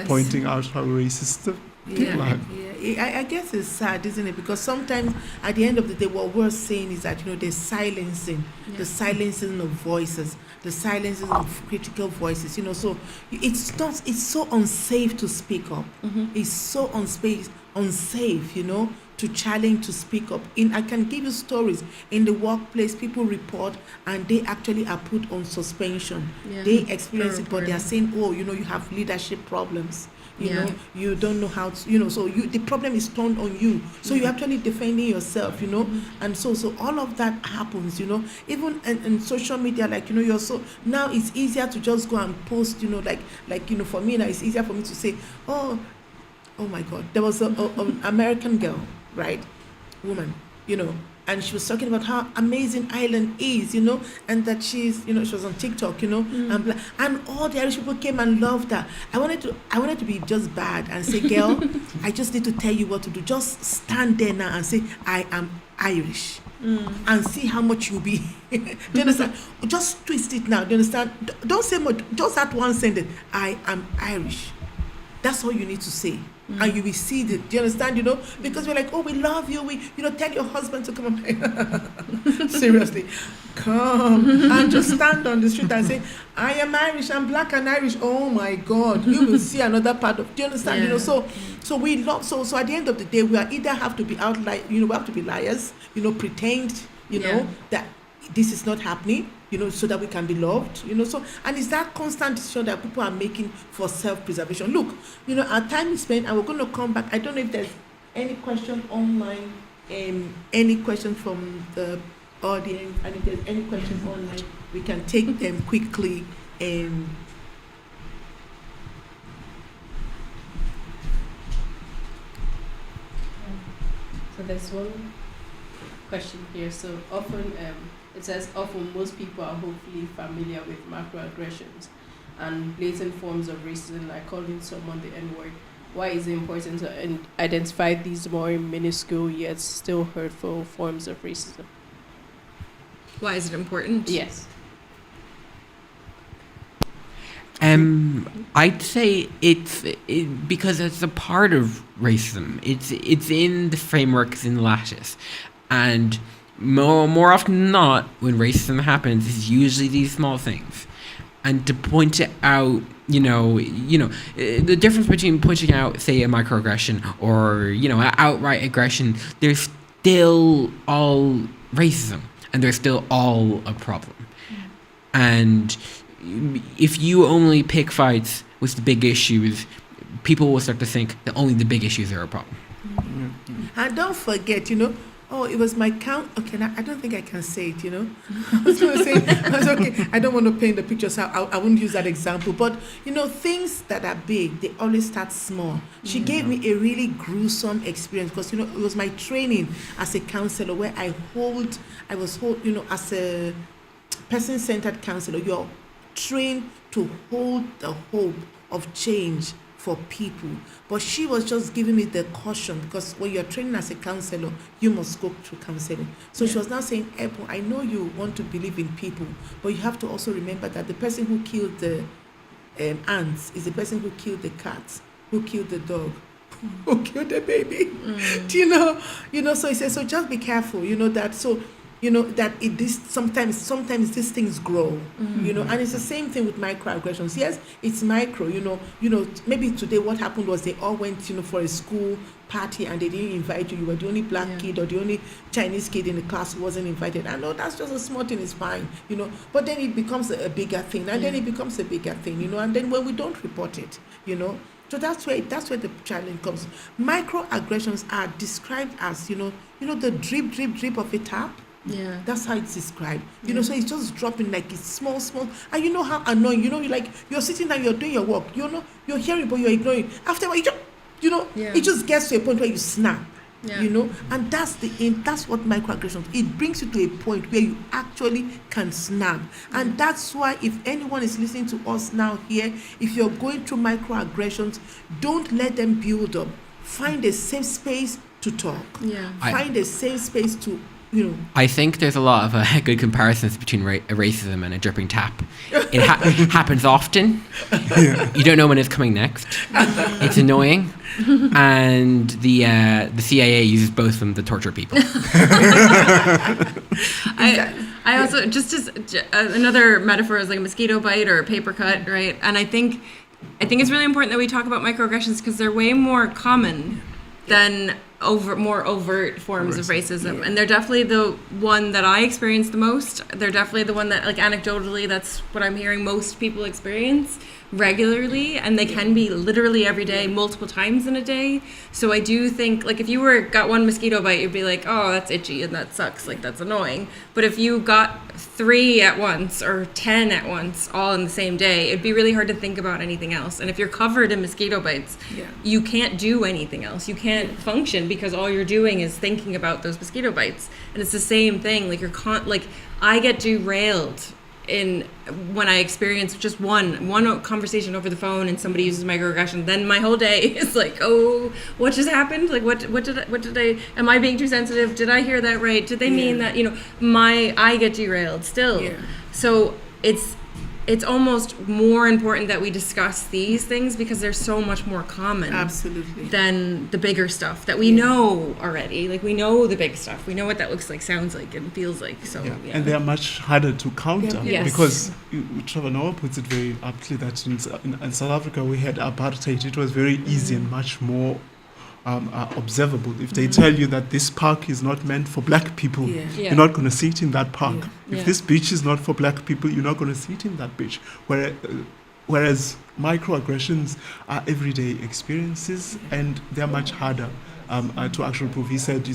pointing out how racist the people are. I guess it's sad, isn't it? Because sometimes at the end of the day, what we're saying is that there's silencing, the silencing of voices, the silencing of critical voices. So it's so unsafe to speak up. It's so unsafe, to challenge, to speak up. I can give you stories in the workplace. People report and they actually are put on suspension. They experience it, but they are saying, you have leadership problems. You don't know how to, so the problem is turned on you. So you're actually defending yourself, and so all of that happens, even in social media, you're so, now it's easier to just go and post, for me now, it's easier for me to say, oh my God, there was an American girl, right, woman, and she was talking about how amazing Ireland is, and that she's, she was on TikTok, and all the Irish people came and loved her. I wanted to be just bad and say, girl, I just need to tell you what to do. Just stand there now and say, I am Irish, and see how much you'll be. Do you understand? Just twist it now. Do you understand? Don't say much. Just that one sentence, I am Irish. That's all you need to say. And you will see it. Do you understand? Because we're like, we love you. We, tell your husband to come. Seriously, come and just stand on the street and say, I am Irish. I'm black and Irish. Oh my God, you will see another part of. Do you understand? So we love. So at the end of the day, we either have to be we have to be liars. Pretend. That this is not happening. So that we can be loved, so, and it's that constant decision that people are making for self-preservation. Look, our time is spent, and we're going to come back. I don't know if there's any question online, any question from the audience, and if there's any questions online, we can take them quickly. So there's one question here. So often, it says often most people are hopefully familiar with microaggressions and blatant forms of racism, like calling someone the N-word. Why is it important to identify these more minuscule yet still hurtful forms of racism? Why is it important? Yes. I'd say it's because it's a part of racism. It's in the framework, it's in the lattice, and more often than not, when racism happens, it's usually these small things. And to point it out, the difference between pushing out, say, a microaggression or, outright aggression, there's still all racism, and there's still all a problem. And if you only pick fights with the big issues, people will start to think that only the big issues are a problem. And don't forget, oh, it was my okay, now, I don't think I can say it, I was going to say, okay, I don't want to paint the picture, so I wouldn't use that example. But, things that are big, they always start small. She gave me a really gruesome experience because, it was my training as a counselor where I was as a person-centered counselor, you're trained to hold the hope of change for people. But she was just giving me the caution because when you're training as a counselor, you must go through counseling. So she was now saying, Ebun, I know you want to believe in people, but you have to also remember that the person who killed the ants is the person who killed the cat, who killed the dog, who killed the baby. Do you know, so he says, so just be careful, that, so that sometimes these things grow, and it's the same thing with microaggressions. Yes, it's micro, maybe today what happened was they all went, for a school party and they didn't invite you. You were the only black kid or the only Chinese kid in the class who wasn't invited. I know that's just a small thing, it's fine, but then it becomes a bigger thing, and then it becomes a bigger thing, and then when we don't report it, so that's where the challenge comes. Microaggressions are described as, the drip of a tap. Yeah, that's how it's described. So it's just dropping like it's small, and you know how annoying. You're sitting there, you're doing your work. You're hearing, but you're ignoring. After a while, it just gets to a point where you snap. Yeah. And that's what microaggressions. It brings you to a point where you actually can snap, and that's why if anyone is listening to us now here, if you're going through microaggressions, don't let them build up. Find a safe space to talk. Yeah. Find a safe space to. I think there's a lot of good comparisons between racism and a dripping tap. It happens often. You don't know when it's coming next. It's annoying, and the CIA uses both of them to torture people. I also just another metaphor is like a mosquito bite or a paper cut, right? And I think it's really important that we talk about microaggressions because they're way more common than more overt forms of racism, and they're definitely the one that I experience the most. They're definitely the one that, like, anecdotally, that's what I'm hearing most people experience regularly, and they can be literally every day, multiple times in a day. So I do think, like, if you got one mosquito bite, you'd be like, oh, that's itchy and that sucks, like, that's annoying. But if you got 3 at once or 10 at once all in the same day, it'd be really hard to think about anything else. And if you're covered in mosquito bites, you can't do anything else. You can't function because all you're doing is thinking about those mosquito bites. And it's the same thing. Like, I get derailed when I experience just one conversation over the phone and somebody uses microaggression, then my whole day is like, oh, what just happened? Like, what did I, am I being too sensitive? Did I hear that right? Did they mean that? I get derailed still. Yeah. So it's almost more important that we discuss these things because they're so much more common than the bigger stuff that we know already. Like, we know the big stuff. We know what that looks like, sounds like, and feels like. So, And they are much harder to counter because Trevor Noah puts it very aptly that in South Africa we had apartheid. It was very easy and much more observable. If they tell you that this park is not meant for black people, you're not going to see it in that park. If this beach is not for black people, you're not going to see it in that beach. Whereas microaggressions are everyday experiences, and they're much harder to actually prove. He said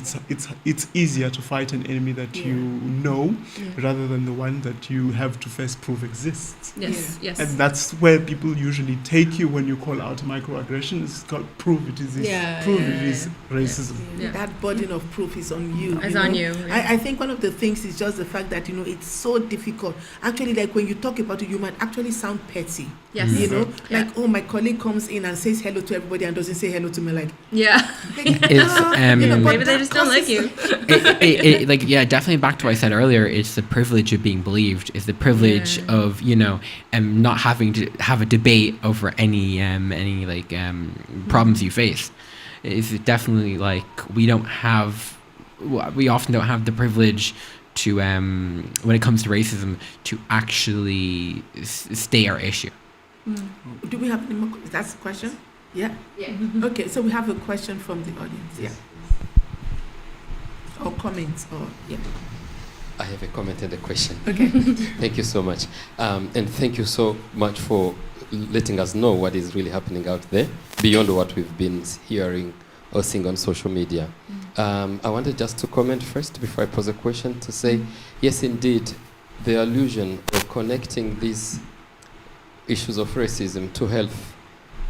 it's easier to fight an enemy that you know rather than the one that you have to first prove exists. Yes. And that's where people usually take you when you call out microaggression. It's called prove it is racism. Yeah. That burden of proof is on you. It's on you. Yeah. I think one of the things is just the fact that it's so difficult. Actually, like when you talk about it, you might actually sound petty. Yes. Like, oh, my colleague comes in and says hello to everybody and doesn't say hello to me. Like, maybe they just don't like you. Definitely back to what I said earlier. It's the privilege of being believed. It's the privilege of not having to have a debate over any problems you face. It's definitely like we often don't have the privilege to when it comes to racism to actually state our issue. Do we have any more? That's the question. Yeah. Okay, so we have a question from the audience. Yeah. Or comments, or I have a comment and a question. Okay. Thank you so much, and thank you so much for letting us know what is really happening out there beyond what we've been hearing or seeing on social media. I wanted just to comment first before I pose a question to say, yes, indeed, the allusion of connecting these issues of racism to health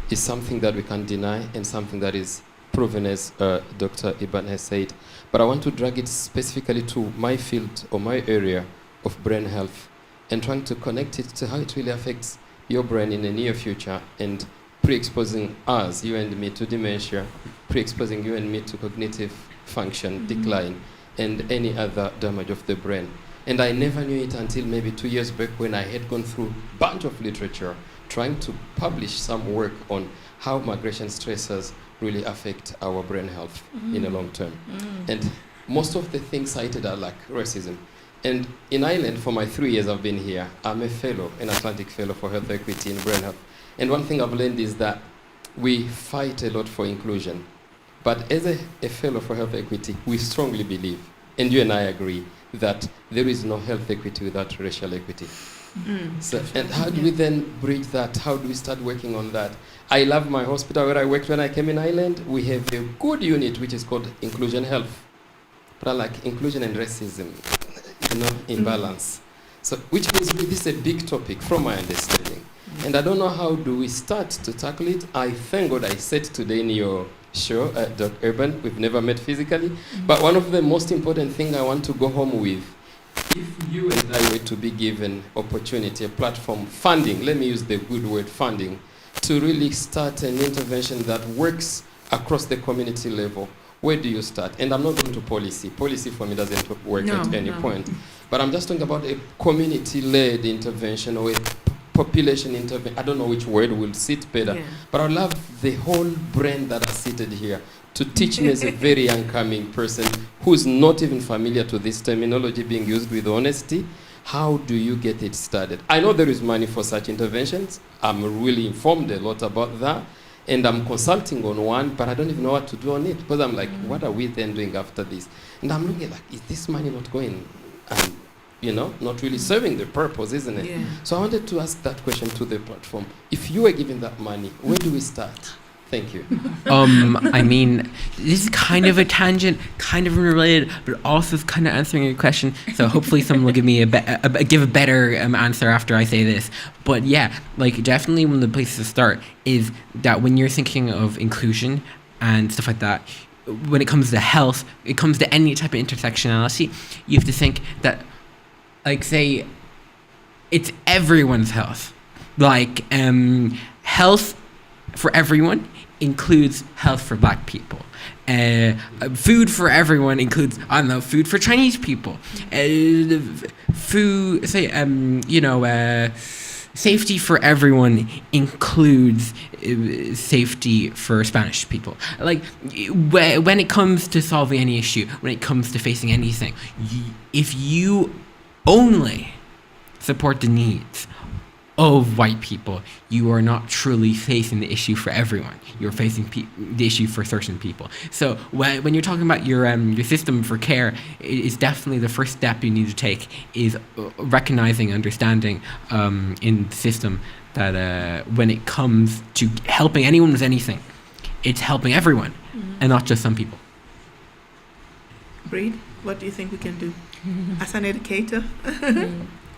is something that we can deny and something that is proven, as Dr. Ebun has said. But I want to drag it specifically to my field or my area of brain health and trying to connect it to how it really affects your brain in the near future and pre-exposing us, you and me, to dementia, pre-exposing you and me to cognitive function decline and any other damage of the brain. And I never knew it until maybe 2 years back when I had gone through a bunch of literature trying to publish some work on how migration stressors really affect our brain health in the long term. And most of the things cited are like racism. And in Ireland, for my 3 years I've been here, I'm a fellow, an Atlantic Fellow for Health Equity in Brain Health. And one thing I've learned is that we fight a lot for inclusion. But as a fellow for health equity, we strongly believe, and you and I agree, that there is no health equity without racial equity. So, and how do we then bridge that? How do we start working on that? I love my hospital where I worked when I came in Ireland. We have a good unit which is called Inclusion Health. But I like inclusion and racism, imbalance. So, which means this is a big topic from my understanding. And I don't know how do we start to tackle it. I thank God I said today in your show, Dr. Ebun, we've never met physically, but one of the most important things I want to go home with, if you and I were to be given opportunity, a platform, funding, let me use the good word funding, to really start an intervention that works across the community level, where do you start? And I'm not going to policy. Policy for me doesn't work at any point. But I'm just talking about a community-led intervention or a population intervention. I don't know which word will sit better. But I love the whole brain that are seated here to teach me as a very young coming person who's not even familiar to this terminology being used with honesty. How do you get it started? I know there is money for such interventions. I'm really informed a lot about that. And I'm consulting on one, but I don't even know what to do on it. Because I'm like, what are we then doing after this? And I'm looking like, is this money not going, not really serving the purpose, isn't it? So I wanted to ask that question to the platform. If you were given that money, where do we start? Thank you. I mean, this is kind of a tangent, kind of related, but also is kind of answering your question. So hopefully someone will give me give a better answer after I say this. But yeah, like definitely one of the places to start is that when you're thinking of inclusion and stuff like that, when it comes to health, it comes to any type of intersectionality, you have to think that, like, say, it's everyone's health. Like, health for everyone includes health for Black people. Food for everyone includes, food for Chinese people. Safety for everyone includes safety for Spanish people. Like, when it comes to solving any issue, when it comes to facing anything, if you only support the needs of white people, you are not truly facing the issue for everyone. You're facing the issue for certain people. So when you're talking about your system for care, it's definitely the first step you need to take is recognizing, understanding in the system that when it comes to helping anyone with anything, it's helping everyone and not just some people. Breed, what do you think we can do as an educator?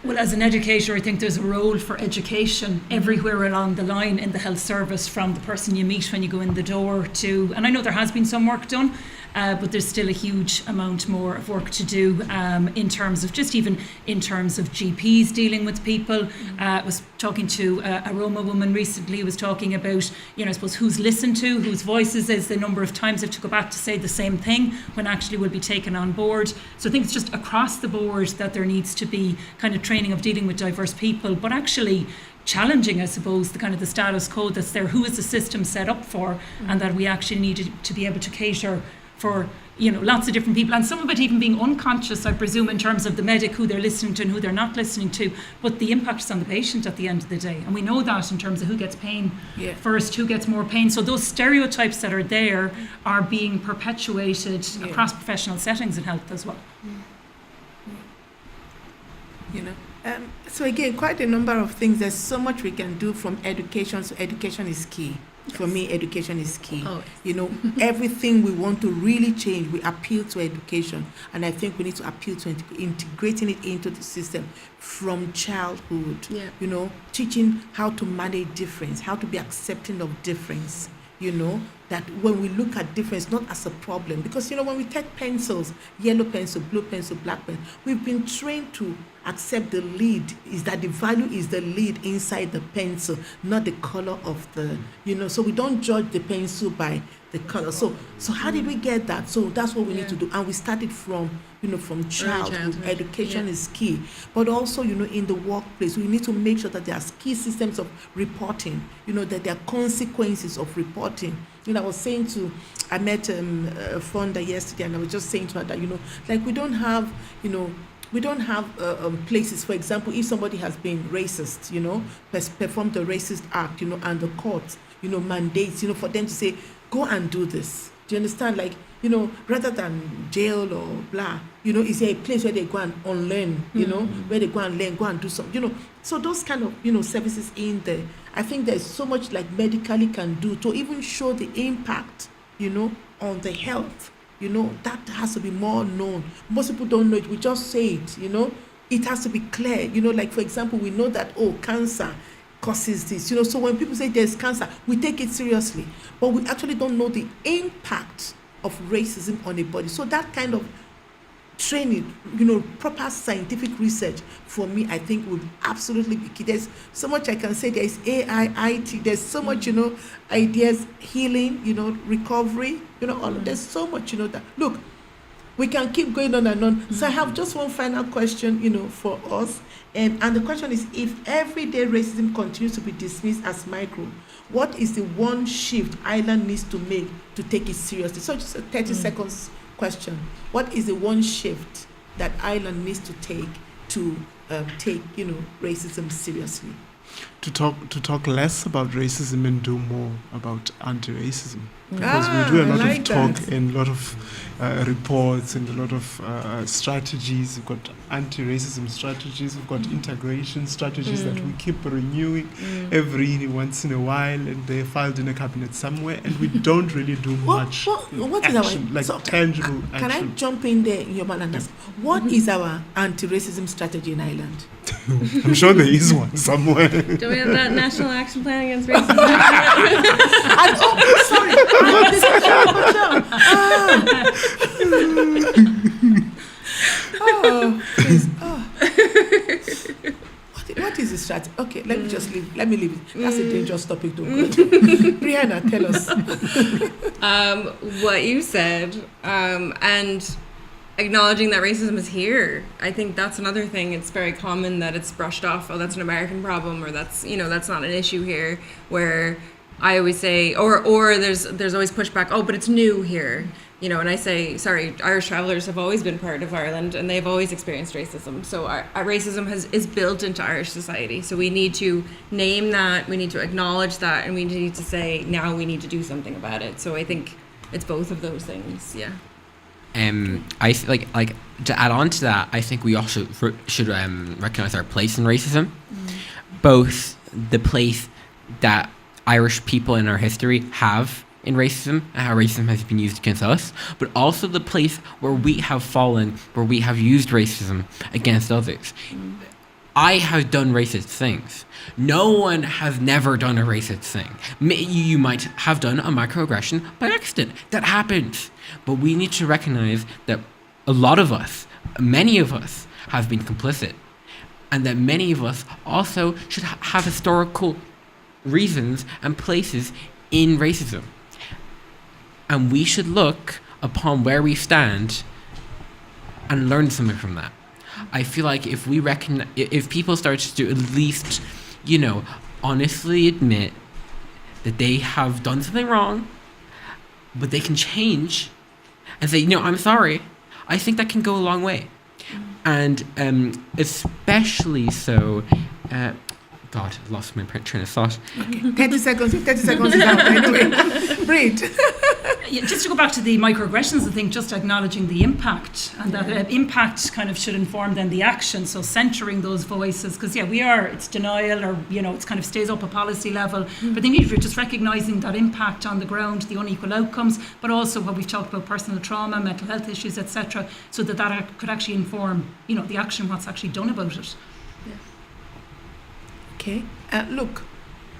Well, as an educator, I think there's a role for education everywhere along the line in the health service, from the person you meet when you go in the door to, and I know there has been some work done, but there's still a huge amount more of work to do in terms of GPs dealing with people. I was talking to a Roma woman recently who was talking about, I suppose, who's listened to, whose voices is the number of times they have to go back to say the same thing when actually will be taken on board. So I think it's just across the board that there needs to be kind of training of dealing with diverse people, but actually challenging, I suppose, the status quo that's there. Who is the system set up for? And that we actually need to be able to cater for, lots of different people, and some of it even being unconscious, I presume, in terms of the medic, who they're listening to and who they're not listening to, but the impact is on the patient at the end of the day. And we know that in terms of who gets pain first, who gets more pain. So those stereotypes that are there are being perpetuated across professional settings in health as well. So again, quite a number of things. There's so much we can do from education, so education is key. For me, education is key. Always. You know, everything we want to really change, we appeal to education. And I think we need to appeal to integrating it into the system from childhood. Yeah. You know, teaching how to manage difference, how to be accepting of difference. You know, that when we look at difference, not as a problem. Because, you know, when we take pencils, yellow pencil, blue pencil, black pencil, we've been trained to accept the lead, is that the value is the lead inside the pencil, not the color of the, you know, so we don't judge the pencil by the color. So how did we get that? So that's what we need to do. And we started from, you know, from childhood. Education is key. But also, you know, in the workplace, we need to make sure that there are key systems of reporting, you know, that there are consequences of reporting. You know, I met a funder yesterday, and I was just saying to her that, you know, like we don't have places, for example, if somebody has been racist, you know, performed a racist act, you know, and the court, you know, mandates, you know, for them to say, go and do this. Do you understand? Like, you know, rather than jail or blah, you know, is there a place where they go and unlearn, you know, where they go and learn, go and do something, you know. So those kind of, you know, services in there. I think there's so much like medically can do to even show the impact, you know, on the health. You know, that has to be more known. Most people don't know it. We just say it, you know. It has to be clear. You know, like, for example, we know that, cancer causes this. You know, so when people say there's cancer, we take it seriously. But we actually don't know the impact of racism on a body. So that kind of training, you know, proper scientific research, for me, I think would absolutely be key. There's so much I can say. There's AI, IT, there's so much, you know, ideas, healing, you know, recovery, you know, there's so much, you know, that, look, we can keep going on and on. So I have just one final question, you know, for us. And the question is, if everyday racism continues to be dismissed as micro, what is the one shift Ireland needs to make to take it seriously? So just a 30 seconds question. What is the one shift that Ireland needs to take, you know, racism seriously? To talk less about racism and do more about anti-racism, because we do a lot of talk and a lot of reports and a lot of strategies. We've got anti-racism strategies, we've got integration strategies that we keep renewing every once in a while, and they're filed in a cabinet somewhere, and we don't really do much what action, is our tangible can action. I jump in there in your man and ask, what is our anti-racism strategy in Ireland? I'm sure there is one somewhere. Do we have that national action plan against racism? What is the strategy? Okay, let me just leave. Let me leave it. That's a dangerous topic to go. Brianna, tell us. What you said, and acknowledging that racism is here. I think that's another thing. It's very common that it's brushed off. Oh, that's an American problem, or that's, you know, that's not an issue here. Where I always say, or there's always pushback. Oh, but it's new here, you know. And I say, sorry, Irish travelers have always been part of Ireland, and they've always experienced racism. So our racism is built into Irish society. So we need to name that. We need to acknowledge that, and we need to say now we need to do something about it. So I think it's both of those things. Yeah. I like to add on to that. I think we also should recognize our place in racism, both the place that Irish people in our history have in racism and how racism has been used against us, but also the place where we have fallen, where we have used racism against others. I have done racist things. No one has never done a racist thing. You might have done a microaggression by accident. That happens. But we need to recognize that a lot of us, many of us, have been complicit. And that many of us also should have historical reasons and places in racism. And we should look upon where we stand and learn something from that. I feel like if people start to at least, you know, honestly admit that they have done something wrong, but they can change and say, you know, I'm sorry, I think that can go a long way. And especially so, God, I lost my train of thought. Okay. 30 seconds is out. Anyway, breathe. just to go back to the microaggressions, I think just acknowledging the impact, and that impact kind of should inform then the action. So centering those voices, because it's denial, or it's kind of stays up at policy level. But I think if you're just recognising that impact on the ground, the unequal outcomes, but also what we've talked about, personal trauma, mental health issues, etc., so that could actually inform the action, what's actually done about it. Okay. Look,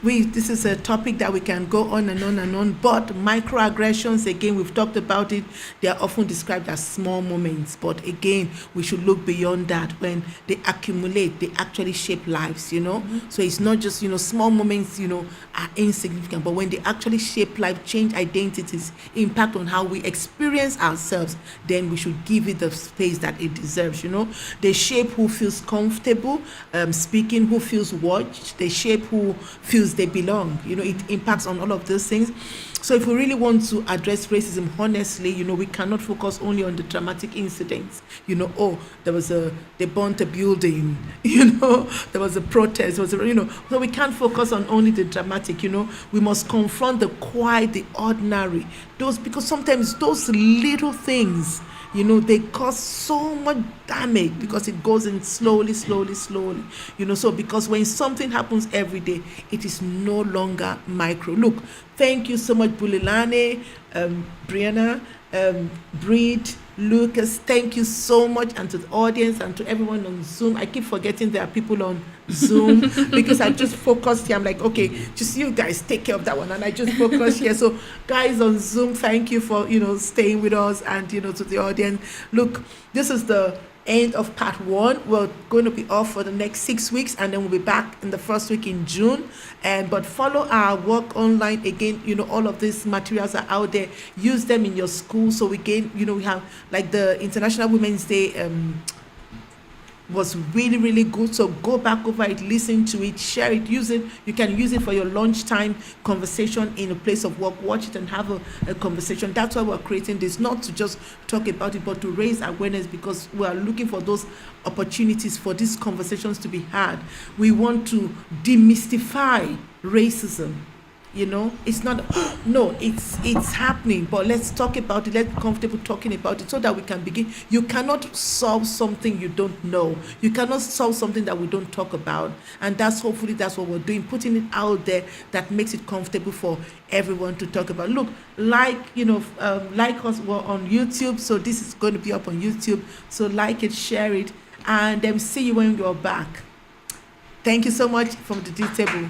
this is a topic that we can go on and on and on, but microaggressions, again, we've talked about it, they are often described as small moments, but again, we should look beyond that. When they accumulate, they actually shape lives, So it's not just, small moments, are insignificant, but when they actually shape life, change identities, impact on how we experience ourselves, then we should give it the space that it deserves, They shape who feels comfortable speaking, who feels watched, they shape who feels they belong. It impacts on all of those things. So if we really want to address racism honestly, we cannot focus only on the dramatic incidents. They burnt a building, there was a protest, so we can't focus on only the dramatic, we must confront the quiet, the ordinary, because sometimes those little things, they cause so much damage because it goes in slowly. So because when something happens every day, it is no longer micro. Look, thank you so much, Bulilane, Brianna, Breed, Lucas, thank you so much, and to the audience and to everyone on Zoom. I keep forgetting there are people on Zoom because I just focused here. I'm like, okay, just you guys take care of that one, and I just focus here. So guys on Zoom, thank you for staying with us, and to the audience. Look, this is the end of part 1. We're going to be off for the next 6 weeks, and then we'll be back in the first week in June. But follow our work online. Again, all of these materials are out there. Use them in your school. So again, we have like the International Women's Day was really, really good. So go back over it, listen to it, share it, use it. You can use it for your lunchtime conversation in a place of work. Watch it and have a conversation. That's why we're creating this, not to just talk about it, but to raise awareness, because we are looking for those opportunities for these conversations to be had. We want to demystify racism. It's not, no, it's happening, but let's talk about it. Let's be comfortable talking about it so that we can begin. You cannot solve something you don't know. You cannot solve something that we don't talk about. And hopefully that's what we're doing, putting it out there that makes it comfortable for everyone to talk about. Look, like us, we're on YouTube, so this is going to be up on YouTube. So like it, share it, and then see you when you're back. Thank you so much from the D table.